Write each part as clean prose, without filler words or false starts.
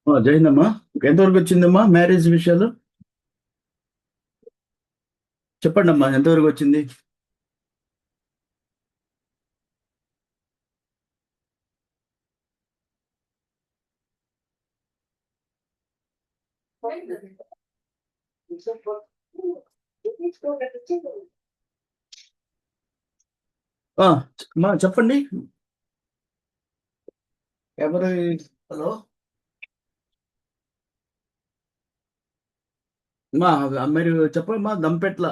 జైందమ్మా. ఎంతవరకు వచ్చిందమ్మా మ్యారేజ్ విషయాలు? చెప్పండి అమ్మా, ఎంతవరకు వచ్చింది? ఆ, అమ్మా చెప్పండి. ఎవరు? హలో అమ్మా. మీరు చెప్పమ్మా, దంపెట్ల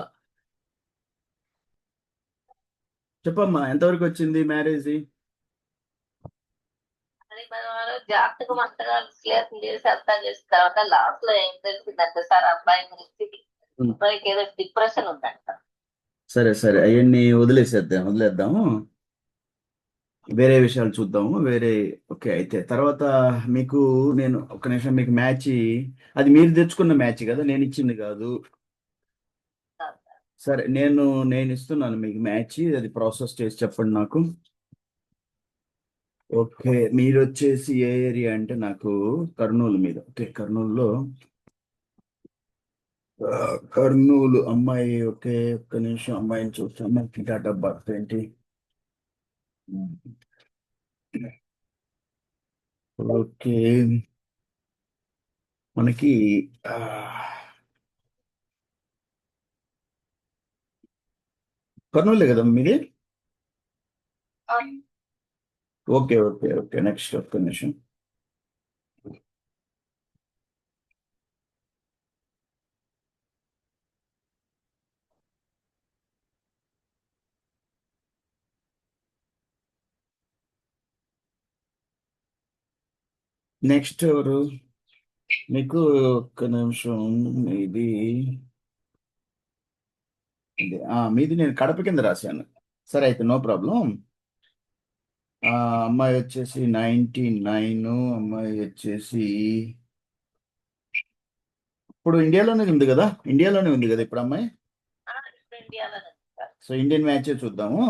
చెప్పమ్మా, ఎంతవరకు వచ్చింది మ్యారేజ్? అది మనం ఆ రోజు జాగ్రత్తగా మంటగా విశ్లేషణ చేసి అర్థం చేసిన తర్వాత లాస్ట్ లో ఏం తెలిసిందంటే సార్ అబ్బాయి గురించి అబ్బాయికి ఏదో డిప్రెషన్ ఉందంట. సరే సరే, అవన్నీ వదిలేద్దాము. వేరే విషయాలు చూద్దాము. ఓకే, అయితే తర్వాత మీకు నేను ఒక నిమిషం, మీకు మ్యాచ్ అది మీరు తెచ్చుకున్న మ్యాచ్ కదా, నేను ఇచ్చింది కాదు. సరే, నేను ఇస్తున్నాను మీకు మ్యాచ్, అది ప్రాసెస్ చేసి చెప్పండి నాకు. ఓకే, మీరు వచ్చేసి ఏ ఏరియా అంటే నాకు కర్నూలు మీద. ఓకే, కర్నూలులో కర్నూలు అమ్మాయి. ఓకే, ఒక్క నిమిషం, అమ్మాయిని చూస్తాం. అమ్మాయికి డేట్ ఆఫ్ బర్త్ ఏంటి? ఓకే, మనకి ఆ, కర్నూలే కదా మీది? ఓకే ఓకే ఓకే, నెక్స్ట్ ఒక్క నిమిషం. నెక్స్ట్ ఎవరు మీకు? ఒక్క నిమిషం. ఇది మీది నేను కడప కింద రాశాను. సరే, అయితే నో ప్రాబ్లం. అమ్మాయి వచ్చేసి 99. అమ్మాయి వచ్చేసి ఇప్పుడు ఇండియాలోనే ఉంది కదా ఇప్పుడు అమ్మాయి. ఇండియాలోనే సార్. సో ఇండియన్ మ్యాచ్ చూద్దాము.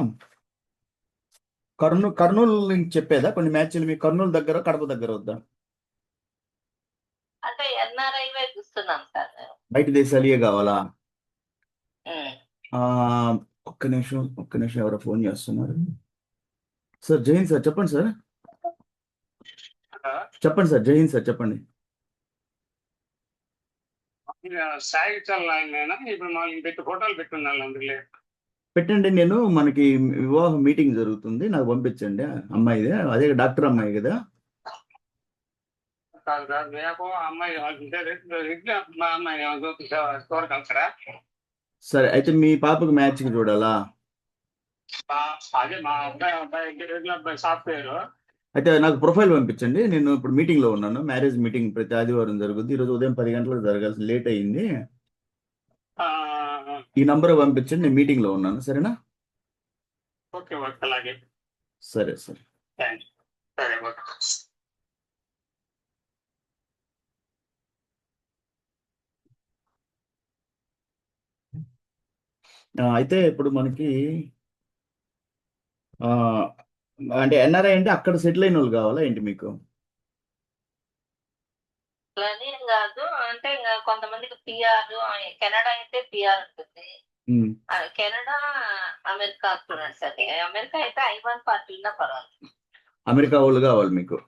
కర్నూలు నుంచి చెప్పేదా కొన్ని మ్యాచ్లు? మీ కర్నూలు దగ్గర కడప దగ్గర వద్దా? అంటే ఎన్ఆర్ఐ వైపు ఇస్తున్నాం సార్ మేము. బయట దేశాలే కావాలా? ఉమ్. ఆ, ఒక్క నిమిషం ఎవరో ఫోన్ చేస్తున్నారు. సార్ జైన్ సార్, చెప్పండి సార్. చెప్పండి సార్, జైన్ సార్, చెప్పండి. సాగిచాలి ఆయన ఇప్పుడు మనం పెట్టి ఫోటోలు పెట్టున్నాను అందులో. పెట్టండి, మనకి వివాహ మీటింగ్ జరుగుతుంది, నాకు పంపించండి. అమ్మాయిదే, అదే డాక్టర్ అమ్మాయి కదా? కాదు కాదు, రేపు అమ్మాయి మా అమ్మాయి చూడగలుగుతారా? సరే, అయితే మీ పాపకు మ్యాచ్కి చూడాలా? అదే మా అబ్బాయి రెగ్యులర్ అబ్బాయి సాఫ్ట్వేర్. అయితే నాకు ప్రొఫైల్ పంపించండి. నేను ఇప్పుడు మీటింగ్లో ఉన్నాను. మ్యారేజ్ మీటింగ్ ప్రతి ఆదివారం జరుగుద్ది. ఈరోజు ఉదయం 10 గంటలకు జరగాల్సి లేట్ అయ్యింది. ఈ నంబర్ పంపించండి, నేను మీటింగ్లో ఉన్నాను. సరేనా? ఓకే ఓకే, అలాగే. సరే సరే. Thank you. సరే ఓకే. అయితే ఇప్పుడు మనకి ఆ, అంటే ఎన్ఆర్ఐ అంటే అక్కడ సెటిల్ అయిన వాళ్ళు కావాలా ఏంటి మీకు? అని ఏం కాదు, అంటే ఇంకా కొంతమందికి పిఆర్, కెనడా అయితే పిఆర్ ఉంటుంది. కెనడా, అమెరికా స్టూడెంట్స్ అది. అమెరికా అయితే I-1 పార్టీ ఉన్నా పర్వాలేదు. అమెరికా వాళ్ళు కావాలి మీకు?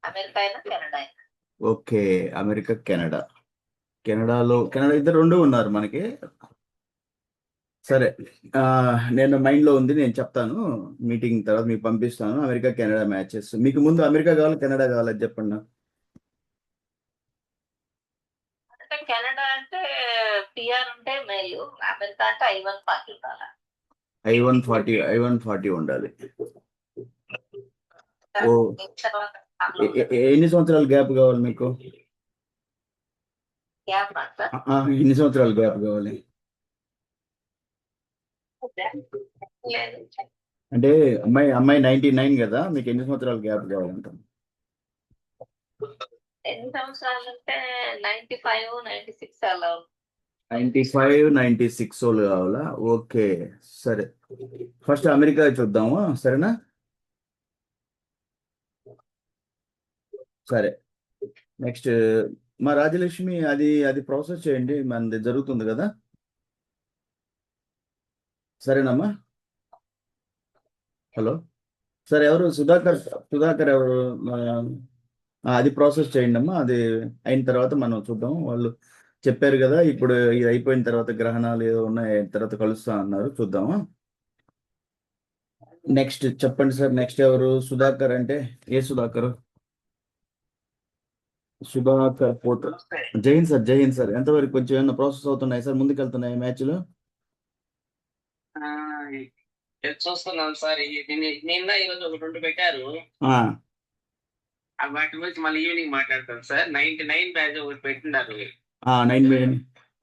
అమెరికా అయినా కెనడా అయినా. Okay, America Canada. కెనడా ఇద్దరు రెండు ఉన్నారు మనకి. సరే, నేను మైండ్లో ఉంది, నేను చెప్తాను. మీటింగ్ తర్వాత మీకు పంపిస్తాను. America Canada matches. మీకు ముందు అమెరికా కావాలి కెనడా కావాలి చెప్పండి నాకు. అంటే కెనడా అంటే పిఆర్ ఉంటే మేలు, అమెరికా అంటే I-1 పార్టీ ఉండాలి. I-140 ఉండాలి. ఓ, తర్వాత ఎన్ని సంవత్సరాల గ్యాప్ కావాలి మీకు? Gap sir. ఎన్ని సంవత్సరాల గ్యాప్ కావాలి? లేదు, అంటే అమ్మాయి 99 కదా, మీకు ఎన్ని సంవత్సరాల గ్యాప్ కావాలంట? ఎన్ని సంవత్సరాలు అంటే 95, 96 అలా. 95, 96 వాళ్ళు కావాలా? ఓకే, సరే. ఫస్ట్ అమెరికా చూద్దాము, సరేనా? సరే, నెక్స్ట్ మా రాజలక్ష్మి అది అది ప్రాసెస్ చేయండి, మనది జరుగుతుంది కదా. సరేనమ్మా. హలో సార్, ఎవరు సుధాకర్? సుధాకర్ ఎవరు? అది ప్రాసెస్ చేయండి అమ్మా. అది అయిన తర్వాత మనం చూద్దాం. వాళ్ళు చెప్పారు కదా, ఇప్పుడు ఇది అయిపోయిన తర్వాత గ్రహణాలు ఏదో ఉన్నాయి, అయిన తర్వాత కలుస్తా అన్నారు, చూద్దామా. నెక్స్ట్ చెప్పండి సార్. నెక్స్ట్ ఎవరు? సుధాకర్ అంటే ఏ సుధాకర్? సుధాకర్ పోత. Jain sir, Jain sir. ఎంతవరకు కొంచెం ఏమైనా ప్రాసెస్ అవుతున్నాయి సార్? ముందుకెళ్తున్నాయి మ్యాచ్లు? చూస్తున్నాం సార్. నిన్న ఈరోజు ఒక 2 పెట్టారు. వాటి గురించి మళ్ళీ ఈవినింగ్ మాట్లాడతాం సార్. 99 బ్యాచ్ ఒకటి పెట్టినారు. 9 మిలియన్.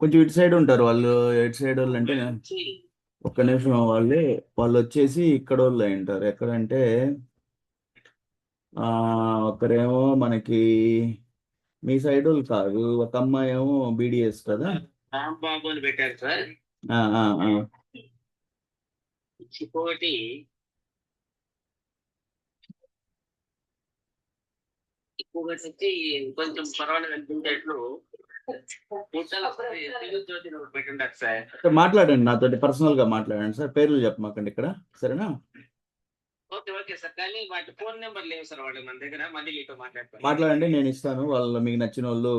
కొంచెం ఇటు సైడ్ ఉంటారు వాళ్ళు. ఇటు సైడ్ వాళ్ళు అంటే ఒక్క నిమిషం. వాళ్ళు వచ్చేసి ఇక్కడ వాళ్ళు అయి ఉంటారు. ఎక్కడంటే ఒకరేమో మనకి మీ సైడ్ వాళ్ళు కాదు, ఒక అమ్మాయి ఏమో బీడిఎస్ కదా. రాంబాబు అని పెట్టారు సార్. ఆ, ఆ, ఆ. ఇంకొకటి వచ్చి కొంచెం పర్వాలేదు అనిపించేట్లు తెలుగు జ్యోతిని ఒకటి పెట్టింటారు సార్. మాట్లాడండి, నాతో పర్సనల్ గా మాట్లాడండి సార్. పేర్లు చెప్పమాకండి ఇక్కడ, సరేనా? Okay okay sir. కానీ వాటి ఫోన్ నెంబర్ లేవు సార్ వాళ్ళు మన దగ్గర. మళ్ళీ మీతో మాట్లాడండి, నేను ఇస్తాను. వాళ్ళు మీకు నచ్చిన వాళ్ళు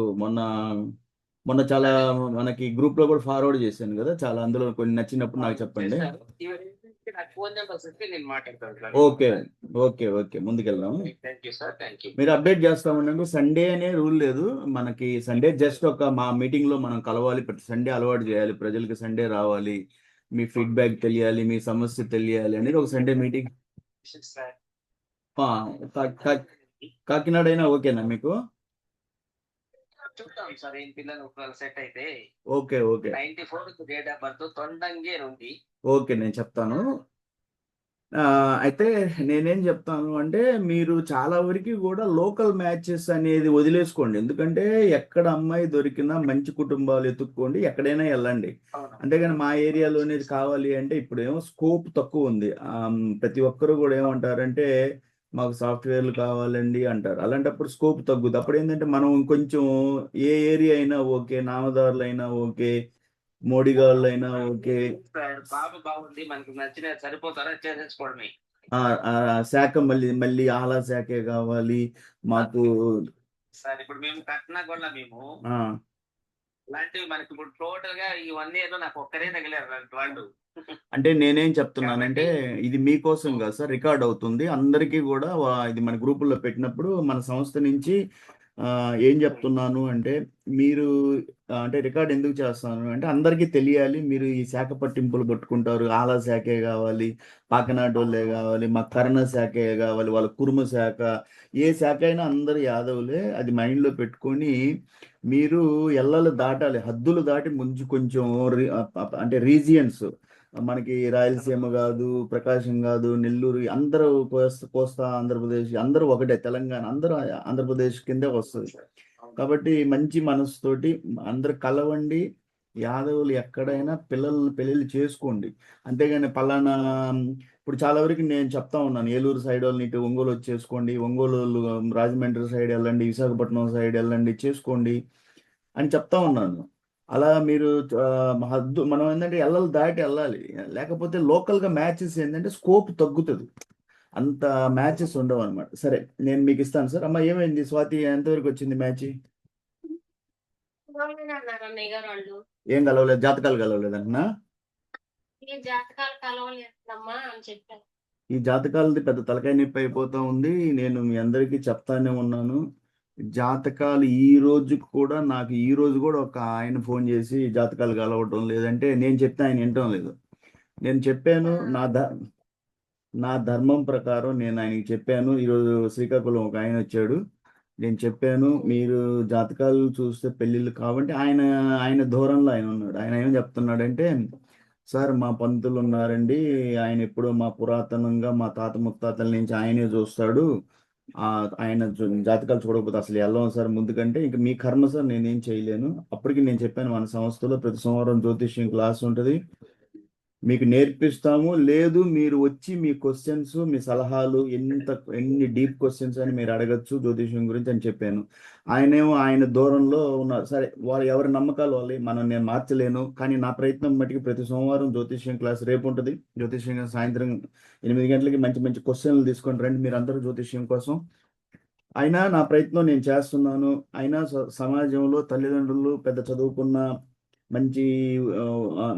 మొన్న చాలా మనకి గ్రూప్ లో కూడా ఫార్వర్డ్ చేశాను కదా, చాలా అందులో కొన్ని నచ్చినప్పుడు నాకు చెప్పండి. ఫోన్ నెంబర్ చెప్తే నేను మాట్లాడతాను. ఓకే ఓకే ఓకే, ముందుకెళ్దాము. Thank you sir. Thank you. మీరు అప్డేట్ చేస్తా ఉండండి. సండే అనే రూల్ లేదు మనకి. సండే జస్ట్ ఒక మా మీటింగ్ లో మనం కలవాలి. ప్రతి సండే అలవాటు చేయాలి ప్రజలకి. సండే రావాలి, మీ ఫీడ్బ్యాక్ తెలియాలి, మీ సమస్య తెలియాలి అనేది ఒక సండే మీటింగ్. కాకినాడ అయినా ఓకేనా మీకు? చూద్దాం సార్. ఏం పిల్లలు ఒకవేళ సెట్ అయితే. Okay okay. 94 date of birth తొండంగే ఉంది. ఓకే, నేను చెప్తాను. అయితే నేనేం చెప్తాను అంటే, మీరు చాలా వరకు కూడా లోకల్ మ్యాచెస్ అనేది వదిలేసుకోండి. ఎందుకంటే ఎక్కడ అమ్మాయి దొరికినా మంచి కుటుంబాలు ఎత్తుక్కోండి, ఎక్కడైనా వెళ్ళండి. అంతేగాని మా ఏరియాలోనే కావాలి అంటే ఇప్పుడు ఏమో స్కోప్ తక్కువ ఉంది. ప్రతి ఒక్కరు కూడా ఏమంటారంటే మాకు సాఫ్ట్వేర్లు కావాలండి అంటారు. అలాంటప్పుడు స్కోప్ తగ్గుద్ది. అప్పుడు ఏంటంటే మనం కొంచెం ఏ ఏరియా అయినా ఓకే, నామదారులు అయినా ఓకే, మోడీగాళ్ళు అయినా ఓకే, బాబు బాగుంది మనకి నచ్చిన సరిపోతారా చేసేసుకోవడమే. శాఖ మళ్ళీ మళ్ళీ ఆలా శాఖే కావాలి మాకు సార్. ఇప్పుడు మేము కట్టినా కూడా మేము అలాంటివి మనకి ఇప్పుడు టోటల్ గా ఈ 1 year లో నాకు ఒక్కరే తగిలారు వాళ్ళు. అంటే నేనేం చెప్తున్నానంటే, ఇది మీకోసం కాదు సార్, రికార్డ్ అవుతుంది అందరికీ కూడా. ఇది మన గ్రూపుల్లో పెట్టినప్పుడు మన సంస్థ నుంచి ఏం చెప్తున్నాను అంటే, మీరు అంటే రికార్డ్ ఎందుకు చేస్తాను అంటే అందరికీ తెలియాలి. మీరు ఈ శాఖ పట్టింపులు పట్టుకుంటారు, ఆలా శాఖే కావాలి, పాకనాటోళ్ళే కావాలి, మా కర్ణ శాఖే కావాలి, వాళ్ళ కుర్మ శాఖ, ఏ శాఖ అయినా అందరు యాదవులే. అది మైండ్లో పెట్టుకొని మీరు ఎల్లలు దాటాలి, హద్దులు దాటి ముందు కొంచెం అంటే రీజియన్స్ మనకి రాయలసీమ కాదు, ప్రకాశం కాదు, నెల్లూరు, అందరూ కోస్తా ఆంధ్రప్రదేశ్ అందరూ ఒకటే, తెలంగాణ అందరూ ఆంధ్రప్రదేశ్ కిందే వస్తుంది. కాబట్టి మంచి మనసుతోటి అందరు కలవండి. యాదవులు ఎక్కడైనా పెళ్ళిళ్ళు చేసుకోండి. అంతేగాని పలానా ఇప్పుడు చాలా వరకు నేను చెప్తా ఉన్నాను, ఏలూరు సైడ్ వాళ్ళని ఇటు ఒంగోలు వచ్చేసుకోండి, ఒంగోలు రాజమండ్రి సైడ్ వెళ్ళండి, విశాఖపట్నం సైడ్ వెళ్ళండి, చేసుకోండి అని చెప్తా ఉన్నాను. అలా మీరు మనం ఏంటంటే ఎల్లలు దాటి వెళ్ళాలి. లేకపోతే లోకల్గా మ్యాచెస్ ఏంటంటే స్కోప్ తగ్గుతుంది, అంత మ్యాచెస్ ఉండవు అనమాట. సరే, నేను మీకు ఇస్తాను సార్. అమ్మ ఏమైంది స్వాతి, ఎంతవరకు వచ్చింది మ్యాచ్? ఏం కలవలేదు, జాతకాలు కలవలేదన్నా? ఈ జాతకాలది పెద్ద తలకాయ నొప్పి అయిపోతా ఉంది. నేను మీ అందరికీ చెప్తానే ఉన్నాను, జాతకాలు ఈ రోజు కూడా నాకు ఈ రోజు కూడా ఒక ఆయన ఫోన్ చేసి జాతకాలు కలవటం లేదంటే నేను చెప్తే ఆయన వినటం లేదు. నేను చెప్పాను నా ధర్మం ప్రకారం నేను ఆయనకి చెప్పాను. ఈరోజు శ్రీకాకుళం ఒక ఆయన వచ్చాడు, నేను చెప్పాను మీరు జాతకాలు చూస్తే పెళ్ళిళ్ళు కాబట్టి ఆయన దూరంలో ఆయన ఉన్నాడు. ఆయన ఏం చెప్తున్నాడంటే, సార్ మా పంతులు ఉన్నారండి, ఆయన ఎప్పుడో మా పురాతనంగా మా తాత ముత్తాతల నుంచి ఆయనే చూస్తాడు, ఆయన జాతకాలు చూడకపోతే అసలు వెళ్ళం సార్ ముందుకంటే. ఇంకా మీ కర్మ సార్, నేనేం చేయలేను. అప్పటికి నేను చెప్పాను మన సంస్థలో ప్రతి సోమవారం జ్యోతిష్యం క్లాస్ ఉంటుంది, మీకు నేర్పిస్తాము. లేదు మీరు వచ్చి మీ క్వశ్చన్స్, మీ సలహాలు ఎన్ని డీప్ క్వశ్చన్స్ అని మీరు అడగచ్చు జ్యోతిష్యం గురించి అని చెప్పాను. ఆయనేమో ఆయన దూరంలో ఉన్నారు. సరే వాళ్ళు ఎవరి నమ్మకాలు వాళ్ళవి, నేను మార్చలేను. కానీ నా ప్రయత్నం మటుకు ప్రతి సోమవారం జ్యోతిష్యం క్లాస్ రేపు ఉంటుంది. జ్యోతిష్యం సాయంత్రం 8 గంటలకి మంచి మంచి క్వశ్చన్లు తీసుకొని రండి మీరు అందరూ జ్యోతిష్యం కోసం. అయినా నా ప్రయత్నం నేను చేస్తున్నాను. అయినా సమాజంలో తల్లిదండ్రులు పెద్ద చదువుకున్న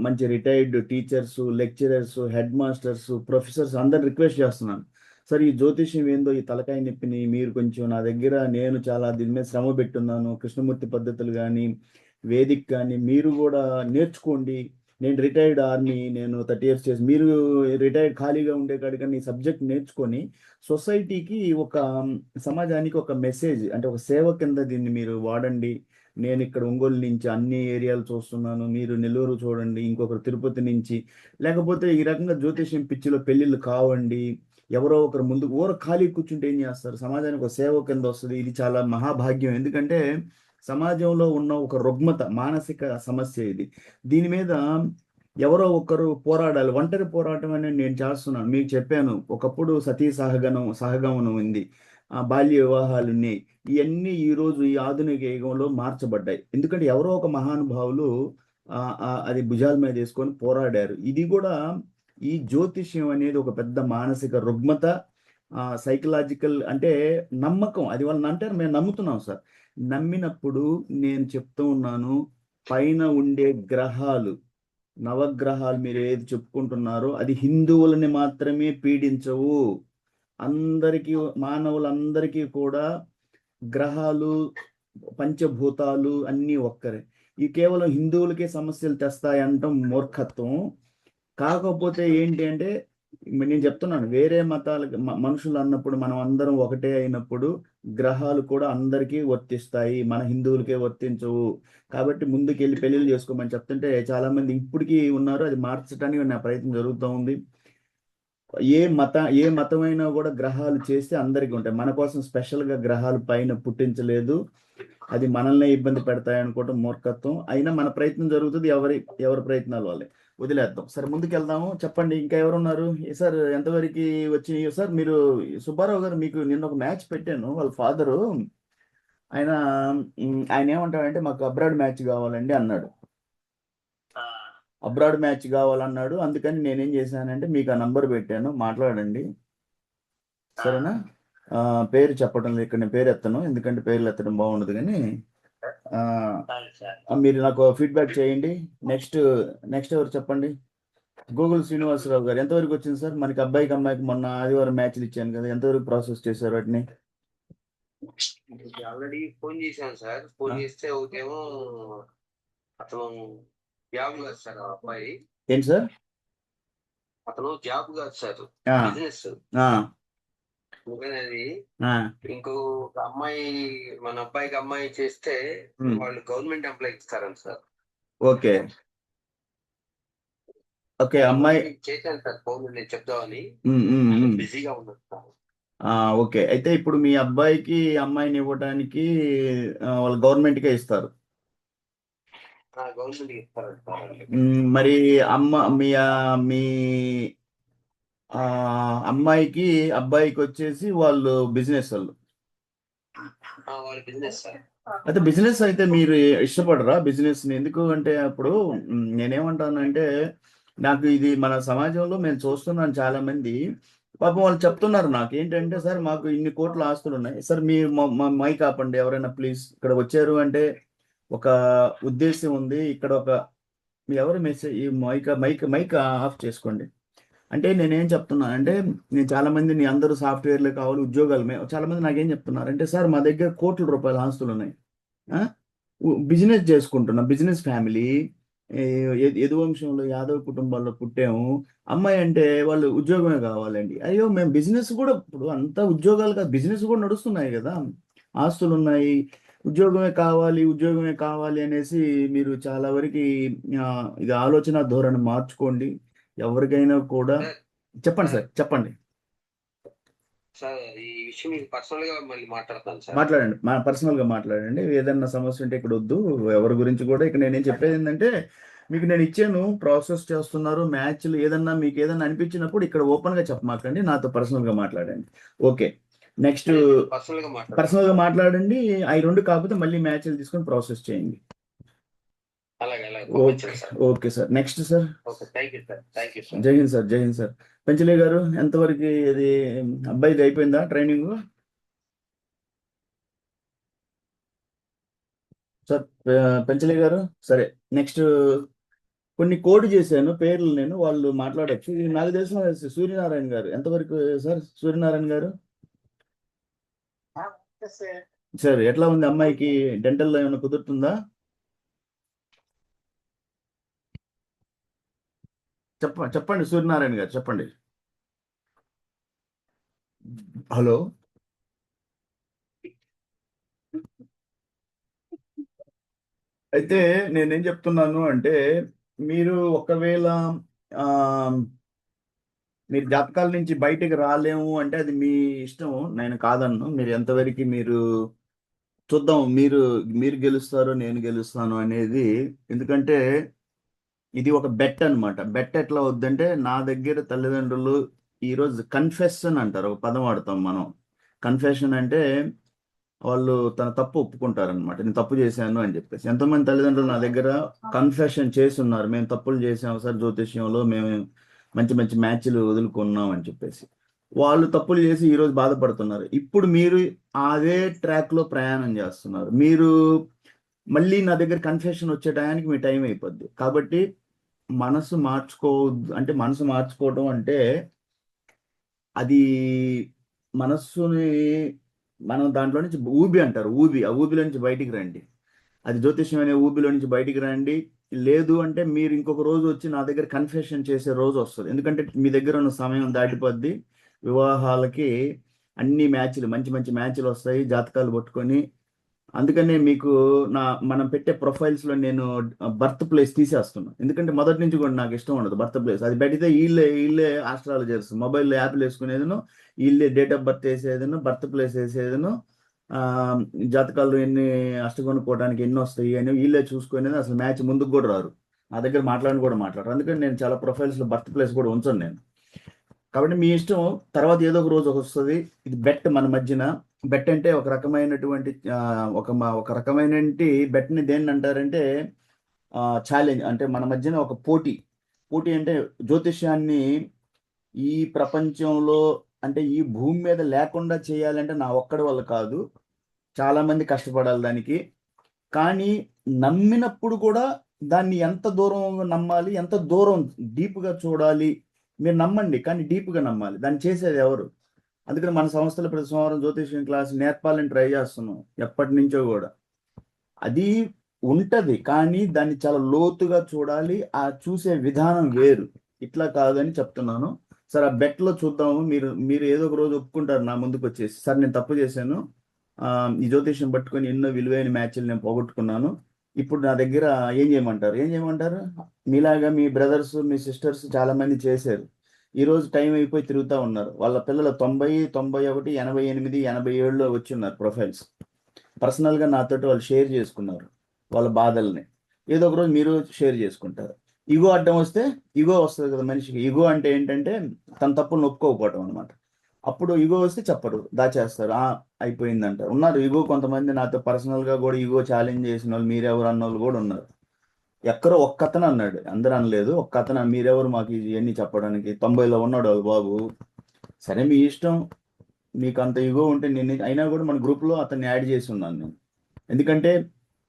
మంచి retired teachers, lecturers, head masters, professors అందరు రిక్వెస్ట్ చేస్తున్నాను, సార్ ఈ జ్యోతిష్యం ఏందో ఈ తలకాయ నొప్పిని మీరు కొంచెం నా దగ్గర, నేను చాలా దీని మీద శ్రమ పెట్టున్నాను, కృష్ణమూర్తి పద్ధతులు కానీ వేదిక్ కానీ మీరు కూడా నేర్చుకోండి. నేను రిటైర్డ్ ఆర్మీ, నేను 30 years చేసి, మీరు రిటైర్డ్ ఖాళీగా ఉండే కాడికన్నా ఈ సబ్జెక్ట్ నేర్చుకొని సొసైటీకి సమాజానికి ఒక మెసేజ్ అంటే ఒక సేవ కింద దీన్ని మీరు వాడండి. నేను ఇక్కడ ఒంగోలు నుంచి అన్ని ఏరియాలు చూస్తున్నాను, మీరు నెల్లూరు చూడండి, ఇంకొకరు తిరుపతి నుంచి. లేకపోతే ఈ రకంగా జ్యోతిష్యం పిచ్చిలో పెళ్ళిళ్ళు కావండి. ఎవరో ఒకరు ముందుకు ఖాళీ కూర్చుంటే ఏం చేస్తారు? సమాజానికి ఒక సేవ కింద వస్తుంది. ఇది చాలా మహాభాగ్యం. ఎందుకంటే సమాజంలో ఉన్న ఒక రుగ్మత, మానసిక సమస్య ఇది. దీని మీద ఎవరో ఒకరు పోరాడాలి. ఒంటరి పోరాటం అనేది నేను చేస్తున్నాను. మీకు చెప్పాను, ఒకప్పుడు సతీ సహగమనం ఉంది, బాల్య వివాహాలు ఉన్నాయి. ఇవన్నీ ఈరోజు ఈ ఆధునిక యుగంలో మార్చబడ్డాయి. ఎందుకంటే ఎవరో ఒక మహానుభావులు అది భుజాల మీద వేసుకొని పోరాడారు. ఇది కూడా ఈ జ్యోతిష్యం అనేది ఒక పెద్ద మానసిక రుగ్మత, సైకలాజికల్ అంటే నమ్మకం. అది వాళ్ళని అంటారు, మేము నమ్ముతున్నాం సార్. నమ్మినప్పుడు నేను చెప్తూ ఉన్నాను, పైన ఉండే గ్రహాలు, నవగ్రహాలు మీరు ఏది చెప్పుకుంటున్నారో అది హిందువులని మాత్రమే పీడించవు. అందరికీ, మానవులందరికీ కూడా గ్రహాలు, పంచభూతాలు అన్నీ ఒక్కరే. ఈ కేవలం హిందువులకే సమస్యలు తెస్తాయంటాం మూర్ఖత్వం. కాకపోతే ఏంటి అంటే నేను చెప్తున్నాను, వేరే మతాలకు మనుషులు అన్నప్పుడు మనం అందరం ఒకటే అయినప్పుడు గ్రహాలు కూడా అందరికీ వర్తిస్తాయి, మన హిందువులకే వర్తించవు. కాబట్టి ముందుకెళ్ళి పెళ్లిళ్ళు చేసుకోమని చెప్తుంటే చాలా మంది ఇప్పటికీ ఉన్నారు. అది మార్చడానికి నా ప్రయత్నం జరుగుతూ ఉంది. ఏ మతమైనా కూడా గ్రహాలు చేస్తే అందరికీ ఉంటాయి. మన కోసం స్పెషల్గా గ్రహాలు పైన పుట్టించలేదు. అది మనల్నే ఇబ్బంది పెడతాయి అనుకోవటం మూర్ఖత్వం. అయినా మన ప్రయత్నం జరుగుతుంది, ఎవరి ప్రయత్నాలు వాళ్ళే. వదిలేద్దాం. సరే ముందుకు వెళ్దాము. చెప్పండి, ఇంకా ఎవరున్నారు సార్? ఎంతవరకు వచ్చి సార్ మీరు? సుబ్బారావు గారు, మీకు నిన్న ఒక మ్యాచ్ పెట్టాను. వాళ్ళ ఫాదరు ఆయన ఏమంటాడంటే మాకు అబ్రాడ్ మ్యాచ్ కావాలండి అన్నాడు. అబ్రాడ్ మ్యాచ్ కావాలన్నాడు. అందుకని నేనేం చేశానంటే మీకు ఆ నంబర్ పెట్టాను, మాట్లాడండి సరేనా? పేరు చెప్పడం లేదు ఇక్కడ, నేను పేరు ఎత్తను, ఎందుకంటే పేర్లు ఎత్తడం బాగుండదు. కానీ మీరు నాకు ఫీడ్బ్యాక్ చేయండి. నెక్స్ట్ ఎవరు చెప్పండి? గూగుల్ శ్రీనివాసరావు గారు, ఎంతవరకు వచ్చింది సార్? మనకి అమ్మాయికి మొన్న ఆదివారం మ్యాచ్లు ఇచ్చాను కదా, ఎంతవరకు ప్రాసెస్ చేశారు వాటిని? ఆల్రెడీ ఫోన్ చేశాను సార్. ఫోన్ చేస్తే ఒకటేమో అతను జాబ్ కాదు సార్, ఆ అబ్బాయి. ఏంటి సార్? అతను జాబ్ కాదు సార్, బిజినెస్. అది ఇంకో అమ్మాయి, మన అబ్బాయికి అమ్మాయి చేస్తే వాళ్ళు గవర్నమెంట్ ఎంప్లాయ్ ఇస్తారంట సార్. ఓకే అమ్మాయి చేశాను సార్ ఫోన్, నేను చెప్దామని, బిజీగా ఉన్నాను సార్. ఓకే, అయితే ఇప్పుడు మీ అబ్బాయికి అమ్మాయిని ఇవ్వడానికి వాళ్ళు గవర్నమెంట్కే ఇస్తారు. గవర్నమెంట్ ఇస్తారంట. మరి మీ అబ్బాయికి వచ్చేసి వాళ్ళు బిజినెస్ వాళ్ళు. అయితే బిజినెస్ అయితే మీరు ఇష్టపడరా బిజినెస్ ని? ఎందుకు అంటే అప్పుడు నేనేమంటానంటే, నాకు ఇది మన సమాజంలో మేము చూస్తున్నాను, చాలా మంది పాపం వాళ్ళు చెప్తున్నారు నాకు ఏంటంటే, సార్ మాకు ఇన్ని కోట్ల ఆస్తులు ఉన్నాయి సార్, మీరు మైక్ ఆపండి ఎవరైనా ప్లీజ్. ఇక్కడ వచ్చారు అంటే ఒక ఉద్దేశం ఉంది. ఇక్కడ ఎవరు మెసేజ్, ఈ మైక్ ఆఫ్ చేసుకోండి. అంటే నేనేం చెప్తున్నాను అంటే, నేను చాలా మంది అందరూ సాఫ్ట్వేర్లే కావాలి, ఉద్యోగాలు చాలా మంది నాకేం చెప్తున్నారు అంటే, సార్ మా దగ్గర కోట్ల రూపాయల ఆస్తులు ఉన్నాయి, బిజినెస్ చేసుకుంటున్నా, బిజినెస్ ఫ్యామిలీ, యదువంశంలో యాదవ్ కుటుంబాల్లో పుట్టాము, అమ్మాయి అంటే వాళ్ళు ఉద్యోగమే కావాలండి. అయ్యో మేము బిజినెస్ కూడా, ఇప్పుడు అంతా ఉద్యోగాలు కాదు, బిజినెస్ కూడా నడుస్తున్నాయి కదా, ఆస్తులు ఉన్నాయి, ఉద్యోగమే కావాలి అనేసి మీరు చాలా వరకు ఇది ఆలోచన ధోరణి మార్చుకోండి. ఎవరికైనా కూడా చెప్పండి సార్, చెప్పండి సార్. ఈ విషయం పర్సనల్ గా మళ్ళీ మాట్లాడతాను సార్. మాట్లాడండి, పర్సనల్ గా మాట్లాడండి. ఏదన్నా సమస్య ఉంటే ఇక్కడ వద్దు, ఎవరి గురించి కూడా. ఇక్కడ నేనేం చెప్పేది ఏంటంటే, మీకు నేను ఇచ్చాను, ప్రాసెస్ చేస్తున్నారు మ్యాచ్లు, ఏదన్నా మీకు ఏదన్నా అనిపించినప్పుడు ఇక్కడ ఓపెన్గా చెప్పమాకండి, నాతో పర్సనల్గా మాట్లాడండి. ఓకే, నెక్స్ట్ పర్సనల్గా మాట్లాడండి. అవి 2 కాకపోతే మళ్ళీ మ్యాచ్లు తీసుకొని ప్రాసెస్ చేయండి. Okay sir. Next sir. జై హింద్ సార్. జై హింద్ సార్. పెంచలే గారు, ఎంతవరకు ఇది అబ్బాయిది అయిపోయిందా ట్రైనింగ్ సార్? పెంచలే గారు, సరే. నెక్స్ట్ కొన్ని కోడ్ చేశాను పేర్లు, నేను వాళ్ళు మాట్లాడచ్చు. ఇది నాకు తెలిసిన సూర్యనారాయణ గారు, ఎంతవరకు సార్? సూర్యనారాయణ గారు సార్, ఎట్లా ఉంది అమ్మాయికి? డెంటల్లో ఏమైనా కుదురుతుందా? చెప్పండి సూర్యనారాయణ గారు, చెప్పండి. హలో. అయితే నేనేం చెప్తున్నాను అంటే, మీరు ఒకవేళ ఆ, మీరు జాతకాల నుంచి బయటికి రాలేము అంటే అది మీ ఇష్టం, నేను కాదన్ను. మీరు ఎంతవరకు మీరు చూద్దాం, మీరు మీరు గెలుస్తారో నేను గెలుస్తాను అనేది. ఎందుకంటే ఇది ఒక బెట్ అన్నమాట. బెట్ ఎట్లా వద్దంటే, నా దగ్గర తల్లిదండ్రులు ఈరోజు కన్ఫెషన్ అంటారు, ఒక పదం వాడతాం మనం. కన్ఫెషన్ అంటే వాళ్ళు తన తప్పు ఒప్పుకుంటారనమాట, నేను తప్పు చేశాను అని చెప్పేసి. ఎంతోమంది తల్లిదండ్రులు నా దగ్గర కన్ఫెషన్ చేసి ఉన్నారు, మేము తప్పులు చేసాము సార్ జ్యోతిష్యంలో, మేము మంచి మంచి మ్యాచ్లు వదులుకున్నాం అని చెప్పేసి. వాళ్ళు తప్పులు చేసి ఈరోజు బాధపడుతున్నారు. ఇప్పుడు మీరు అదే ట్రాక్లో ప్రయాణం చేస్తున్నారు. మీరు మళ్ళీ నా దగ్గర కన్ఫెషన్ వచ్చే టయానికి మీ టైం అయిపోద్ది. కాబట్టి మనసు మార్చుకోవద్దు. అంటే మనసు మార్చుకోవడం అంటే అది మనస్సుని మనం దాంట్లో నుంచి ఊబి అంటారు, ఊబి, ఆ ఊబిలో నుంచి బయటికి రండి. అది జ్యోతిష్యం అనే ఊబిలో నుంచి బయటికి రండి. లేదు అంటే మీరు ఇంకొక రోజు వచ్చి నా దగ్గర కన్ఫెషన్ చేసే రోజు వస్తుంది. ఎందుకంటే మీ దగ్గర ఉన్న సమయం దాటిపోద్ది. వివాహాలకి అన్ని మ్యాచ్లు, మంచి మంచి మ్యాచ్లు వస్తాయి జాతకాలు పట్టుకొని. అందుకనే మీకు మనం పెట్టే ప్రొఫైల్స్లో నేను బర్త్ ప్లేస్ తీసేస్తున్నాను. ఎందుకంటే మొదటి నుంచి కూడా నాకు ఇష్టం ఉండదు బర్త్ ప్లేస్. అది పెడితే వీళ్ళే ఆస్ట్రాలజర్స్ మొబైల్లో యాప్లు వేసుకునేదను, వీళ్ళే డేట్ ఆఫ్ బర్త్ వేసేదను, బర్త్ ప్లేస్ వేసేదను, జాతకాలు ఎన్ని అష్టకొనుక్కోవడానికి ఎన్ని వస్తాయి అని వీళ్ళే చూసుకునేది. అసలు మ్యాచ్ ముందుకు కూడా రారు, నా దగ్గర మాట్లాడరు. అందుకని నేను చాలా ప్రొఫైల్స్లో బర్త్ ప్లేస్ కూడా ఉంచాను నేను. కాబట్టి మీ ఇష్టం, తర్వాత ఏదో ఒక రోజు వస్తుంది. ఇది బెట్ మన మధ్యన. బెట్ అంటే ఒక రకమైనటువంటి ఒక రకమైన బెట్ని దేన్ని అంటారంటే ఛాలెంజ్, అంటే మన మధ్యన ఒక పోటీ. అంటే జ్యోతిష్యాన్ని ఈ ప్రపంచంలో, అంటే ఈ భూమి మీద లేకుండా చేయాలంటే నా ఒక్కడి వల్ల కాదు, చాలా మంది కష్టపడాలి దానికి. కానీ నమ్మినప్పుడు కూడా దాన్ని ఎంత దూరం నమ్మాలి, ఎంత దూరం డీప్గా చూడాలి. మీరు నమ్మండి, కానీ డీప్గా నమ్మాలి. దాన్ని చేసేది ఎవరు? అందుకని మన సంస్థలో ప్రతి సోమవారం జ్యోతిష్యం క్లాస్ నేర్పాలని ట్రై చేస్తున్నాం ఎప్పటి నుంచో కూడా. అది ఉంటది, కానీ దాన్ని చాలా లోతుగా చూడాలి. ఆ చూసే విధానం వేరు, ఇట్లా కాదని చెప్తున్నాను సార్. ఆ బెట్లో చూద్దాము. మీరు ఏదో ఒక రోజు ఒప్పుకుంటారు నా ముందుకు వచ్చేసి, సార్ నేను తప్పు చేశాను, ఈ జ్యోతిష్యం పట్టుకొని ఎన్నో విలువైన మ్యాచ్లు నేను పోగొట్టుకున్నాను, ఇప్పుడు నా దగ్గర ఏం చేయమంటారు? మీలాగా మీ బ్రదర్స్, మీ సిస్టర్స్ చాలా మంది చేశారు, ఈరోజు టైం అయిపోయి తిరుగుతూ ఉన్నారు. వాళ్ళ పిల్లలు 90, 91, 88, 87లో వచ్చి ఉన్నారు ప్రొఫైల్స్. పర్సనల్గా నాతోటి వాళ్ళు షేర్ చేసుకున్నారు వాళ్ళ బాధల్ని. ఏదో ఒక రోజు మీరు షేర్ చేసుకుంటారు. ఈగో అడ్డం వస్తే, ఈగో వస్తుంది కదా మనిషికి. ఈగో అంటే ఏంటంటే తన తప్పులు నొప్పుకోకపోవటం అనమాట. అప్పుడు ఈగో వస్తే చెప్పరు, దాచేస్తారు, అయిపోయిందంటారు. ఉన్నారు ఈగో కొంతమంది, నాతో పర్సనల్గా కూడా ఈగో ఛాలెంజ్ చేసిన వాళ్ళు, మీరెవరు అన్న వాళ్ళు కూడా ఉన్నారు. ఎక్కడో ఒక్కతను అన్నాడు, అందరూ అనలేదు, ఒక్కతను మీరెవరు మాకు ఇవన్నీ చెప్పడానికి, 90లో ఉన్నాడు వాళ్ళ బాబు. సరే మీ ఇష్టం, మీకు అంత ఇగో ఉంటే నేను అయినా కూడా మన గ్రూప్లో అతన్ని యాడ్ చేసి ఉన్నాను నేను. ఎందుకంటే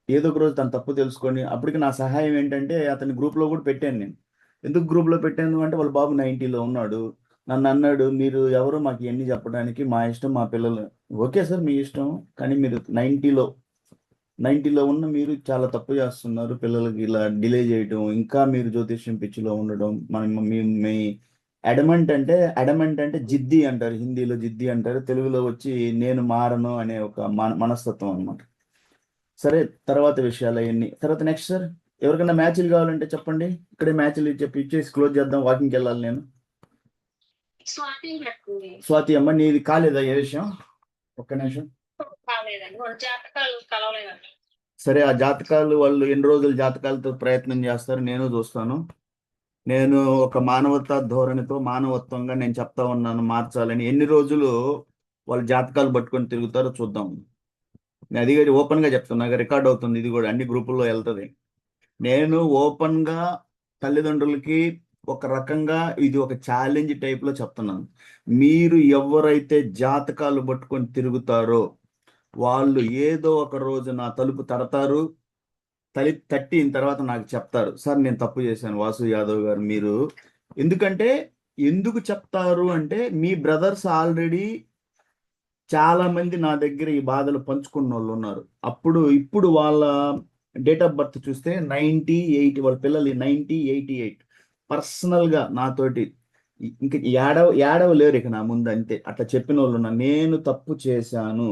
ఏదో ఒక రోజు తన తప్పు తెలుసుకొని, అప్పటికి నా సహాయం ఏంటంటే అతని గ్రూప్లో కూడా పెట్టాను నేను. ఎందుకు గ్రూప్లో పెట్టాను అంటే వాళ్ళ బాబు 90లో ఉన్నాడు. నన్ను అన్నాడు, మీరు ఎవరు మాకు ఇవన్నీ చెప్పడానికి, మా ఇష్టం, మా పిల్లలు. ఓకే సార్ మీ ఇష్టం, కానీ మీరు 90లో ఉన్న మీరు చాలా తప్పు చేస్తున్నారు. పిల్లలకి ఇలా డిలే చేయటం, ఇంకా మీరు జ్యోతిష్యం పిచ్చిలో ఉండడం. మీ అడమెంట్ అంటే జిద్ది అంటారు, హిందీలో జిద్ది అంటారు, తెలుగులో వచ్చి నేను మారను అనే ఒక మనస్తత్వం అనమాట. సరే, తర్వాత విషయాలు అవన్నీ తర్వాత. నెక్స్ట్ సార్, ఎవరికైనా మ్యాచ్లు కావాలంటే చెప్పండి, ఇక్కడే మ్యాచ్లు ఇచ్చేసి క్లోజ్ చేద్దాం. వాకింగ్కి వెళ్ళాలి నేను. స్వాతి అమ్మ, నీది కాలేదా ఏ విషయం? ఒక్క నిమిషం. కాలేదండి, జాతకాలు కలవలేదండి. సరే, ఆ జాతకాలు వాళ్ళు ఎన్ని రోజులు జాతకాలతో ప్రయత్నం చేస్తారు నేను చూస్తాను. నేను ఒక మానవతా ధోరణితో మానవత్వంగా నేను చెప్తా ఉన్నాను మార్చాలని. ఎన్ని రోజులు వాళ్ళు జాతకాలు పట్టుకొని తిరుగుతారో చూద్దాం. నేను అది ఓపెన్గా చెప్తాను, నాకు రికార్డ్ అవుతుంది, ఇది కూడా అన్ని గ్రూపుల్లో వెళ్తుంది. నేను ఓపెన్గా తల్లిదండ్రులకి ఒక రకంగా ఇది ఒక ఛాలెంజ్ టైప్లో చెప్తున్నాను. మీరు ఎవరైతే జాతకాలు పట్టుకొని తిరుగుతారో వాళ్ళు ఏదో ఒక రోజు నా తలుపు తడతారు. తట్టిన తర్వాత నాకు చెప్తారు, సార్ నేను తప్పు చేశాను వాసు యాదవ్ గారు మీరు. ఎందుకంటే ఎందుకు చెప్తారు అంటే మీ బ్రదర్స్ ఆల్రెడీ చాలా మంది నా దగ్గర ఈ బాధలు పంచుకున్న వాళ్ళు ఉన్నారు. ఇప్పుడు వాళ్ళ డేట్ ఆఫ్ బర్త్ చూస్తే 90, 80, వాళ్ళ పిల్లలు 90, 88 పర్సనల్గా నాతోటి ఇంకా ఏడవలేరు ఇక నా ముందు. అంతే, అట్లా చెప్పిన వాళ్ళు ఉన్నారు. నేను తప్పు చేశాను,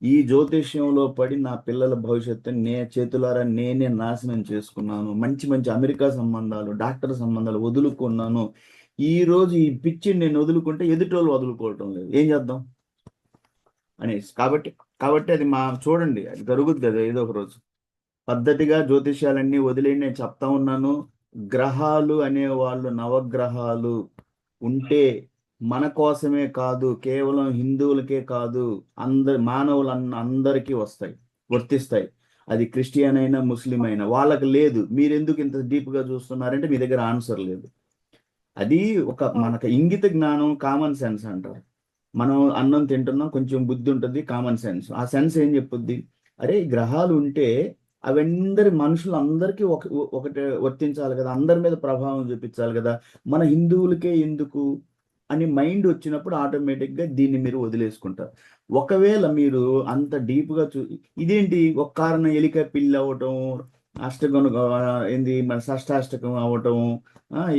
ఈ జ్యోతిష్యంలో పడి నా పిల్లల భవిష్యత్తుని చేతులారా నేనే నాశనం చేసుకున్నాను, మంచి మంచి అమెరికా సంబంధాలు, డాక్టర్ సంబంధాలు వదులుకున్నాను. ఈ రోజు ఈ పిచ్చిని నేను వదులుకుంటే ఎదుటోళ్ళు వదులుకోవటం లేదు, ఏం చేద్దాం అనేసి. కాబట్టి అది చూడండి, అది జరుగుద్ది కదా ఏదో ఒక రోజు. పద్ధతిగా జ్యోతిష్యాలన్నీ వదిలేసి నేను చెప్తా ఉన్నాను. గ్రహాలు అనేవాళ్ళు నవగ్రహాలు ఉంటే మన కోసమే కాదు, కేవలం హిందువులకే కాదు, అందరికీ వర్తిస్తాయి. అది క్రిస్టియన్ అయినా ముస్లిం అయినా వాళ్ళకి లేదు. మీరు ఎందుకు ఇంత డీప్గా చూస్తున్నారంటే మీ దగ్గర ఆన్సర్ లేదు. అది ఒక మనకు ఇంగిత జ్ఞానం, కామన్ సెన్స్ అంటారు. మనం అన్నం తింటున్నాం, కొంచెం బుద్ధి ఉంటుంది, కామన్ సెన్స్. ఆ సెన్స్ ఏం చెప్పుద్ది, అరే గ్రహాలు ఉంటే మనుషులందరికీ ఒకటే వర్తించాలి కదా, అందరి మీద ప్రభావం చూపించాలి కదా, మన హిందువులకే ఎందుకు అని మైండ్ వచ్చినప్పుడు ఆటోమేటిక్గా దీన్ని మీరు వదిలేసుకుంటారు. ఒకవేళ మీరు అంత డీప్గా ఇదేంటి ఒక కారణం ఎలిక పిల్లి అవ్వటం, మన షష్టాష్టకం అవ్వటం,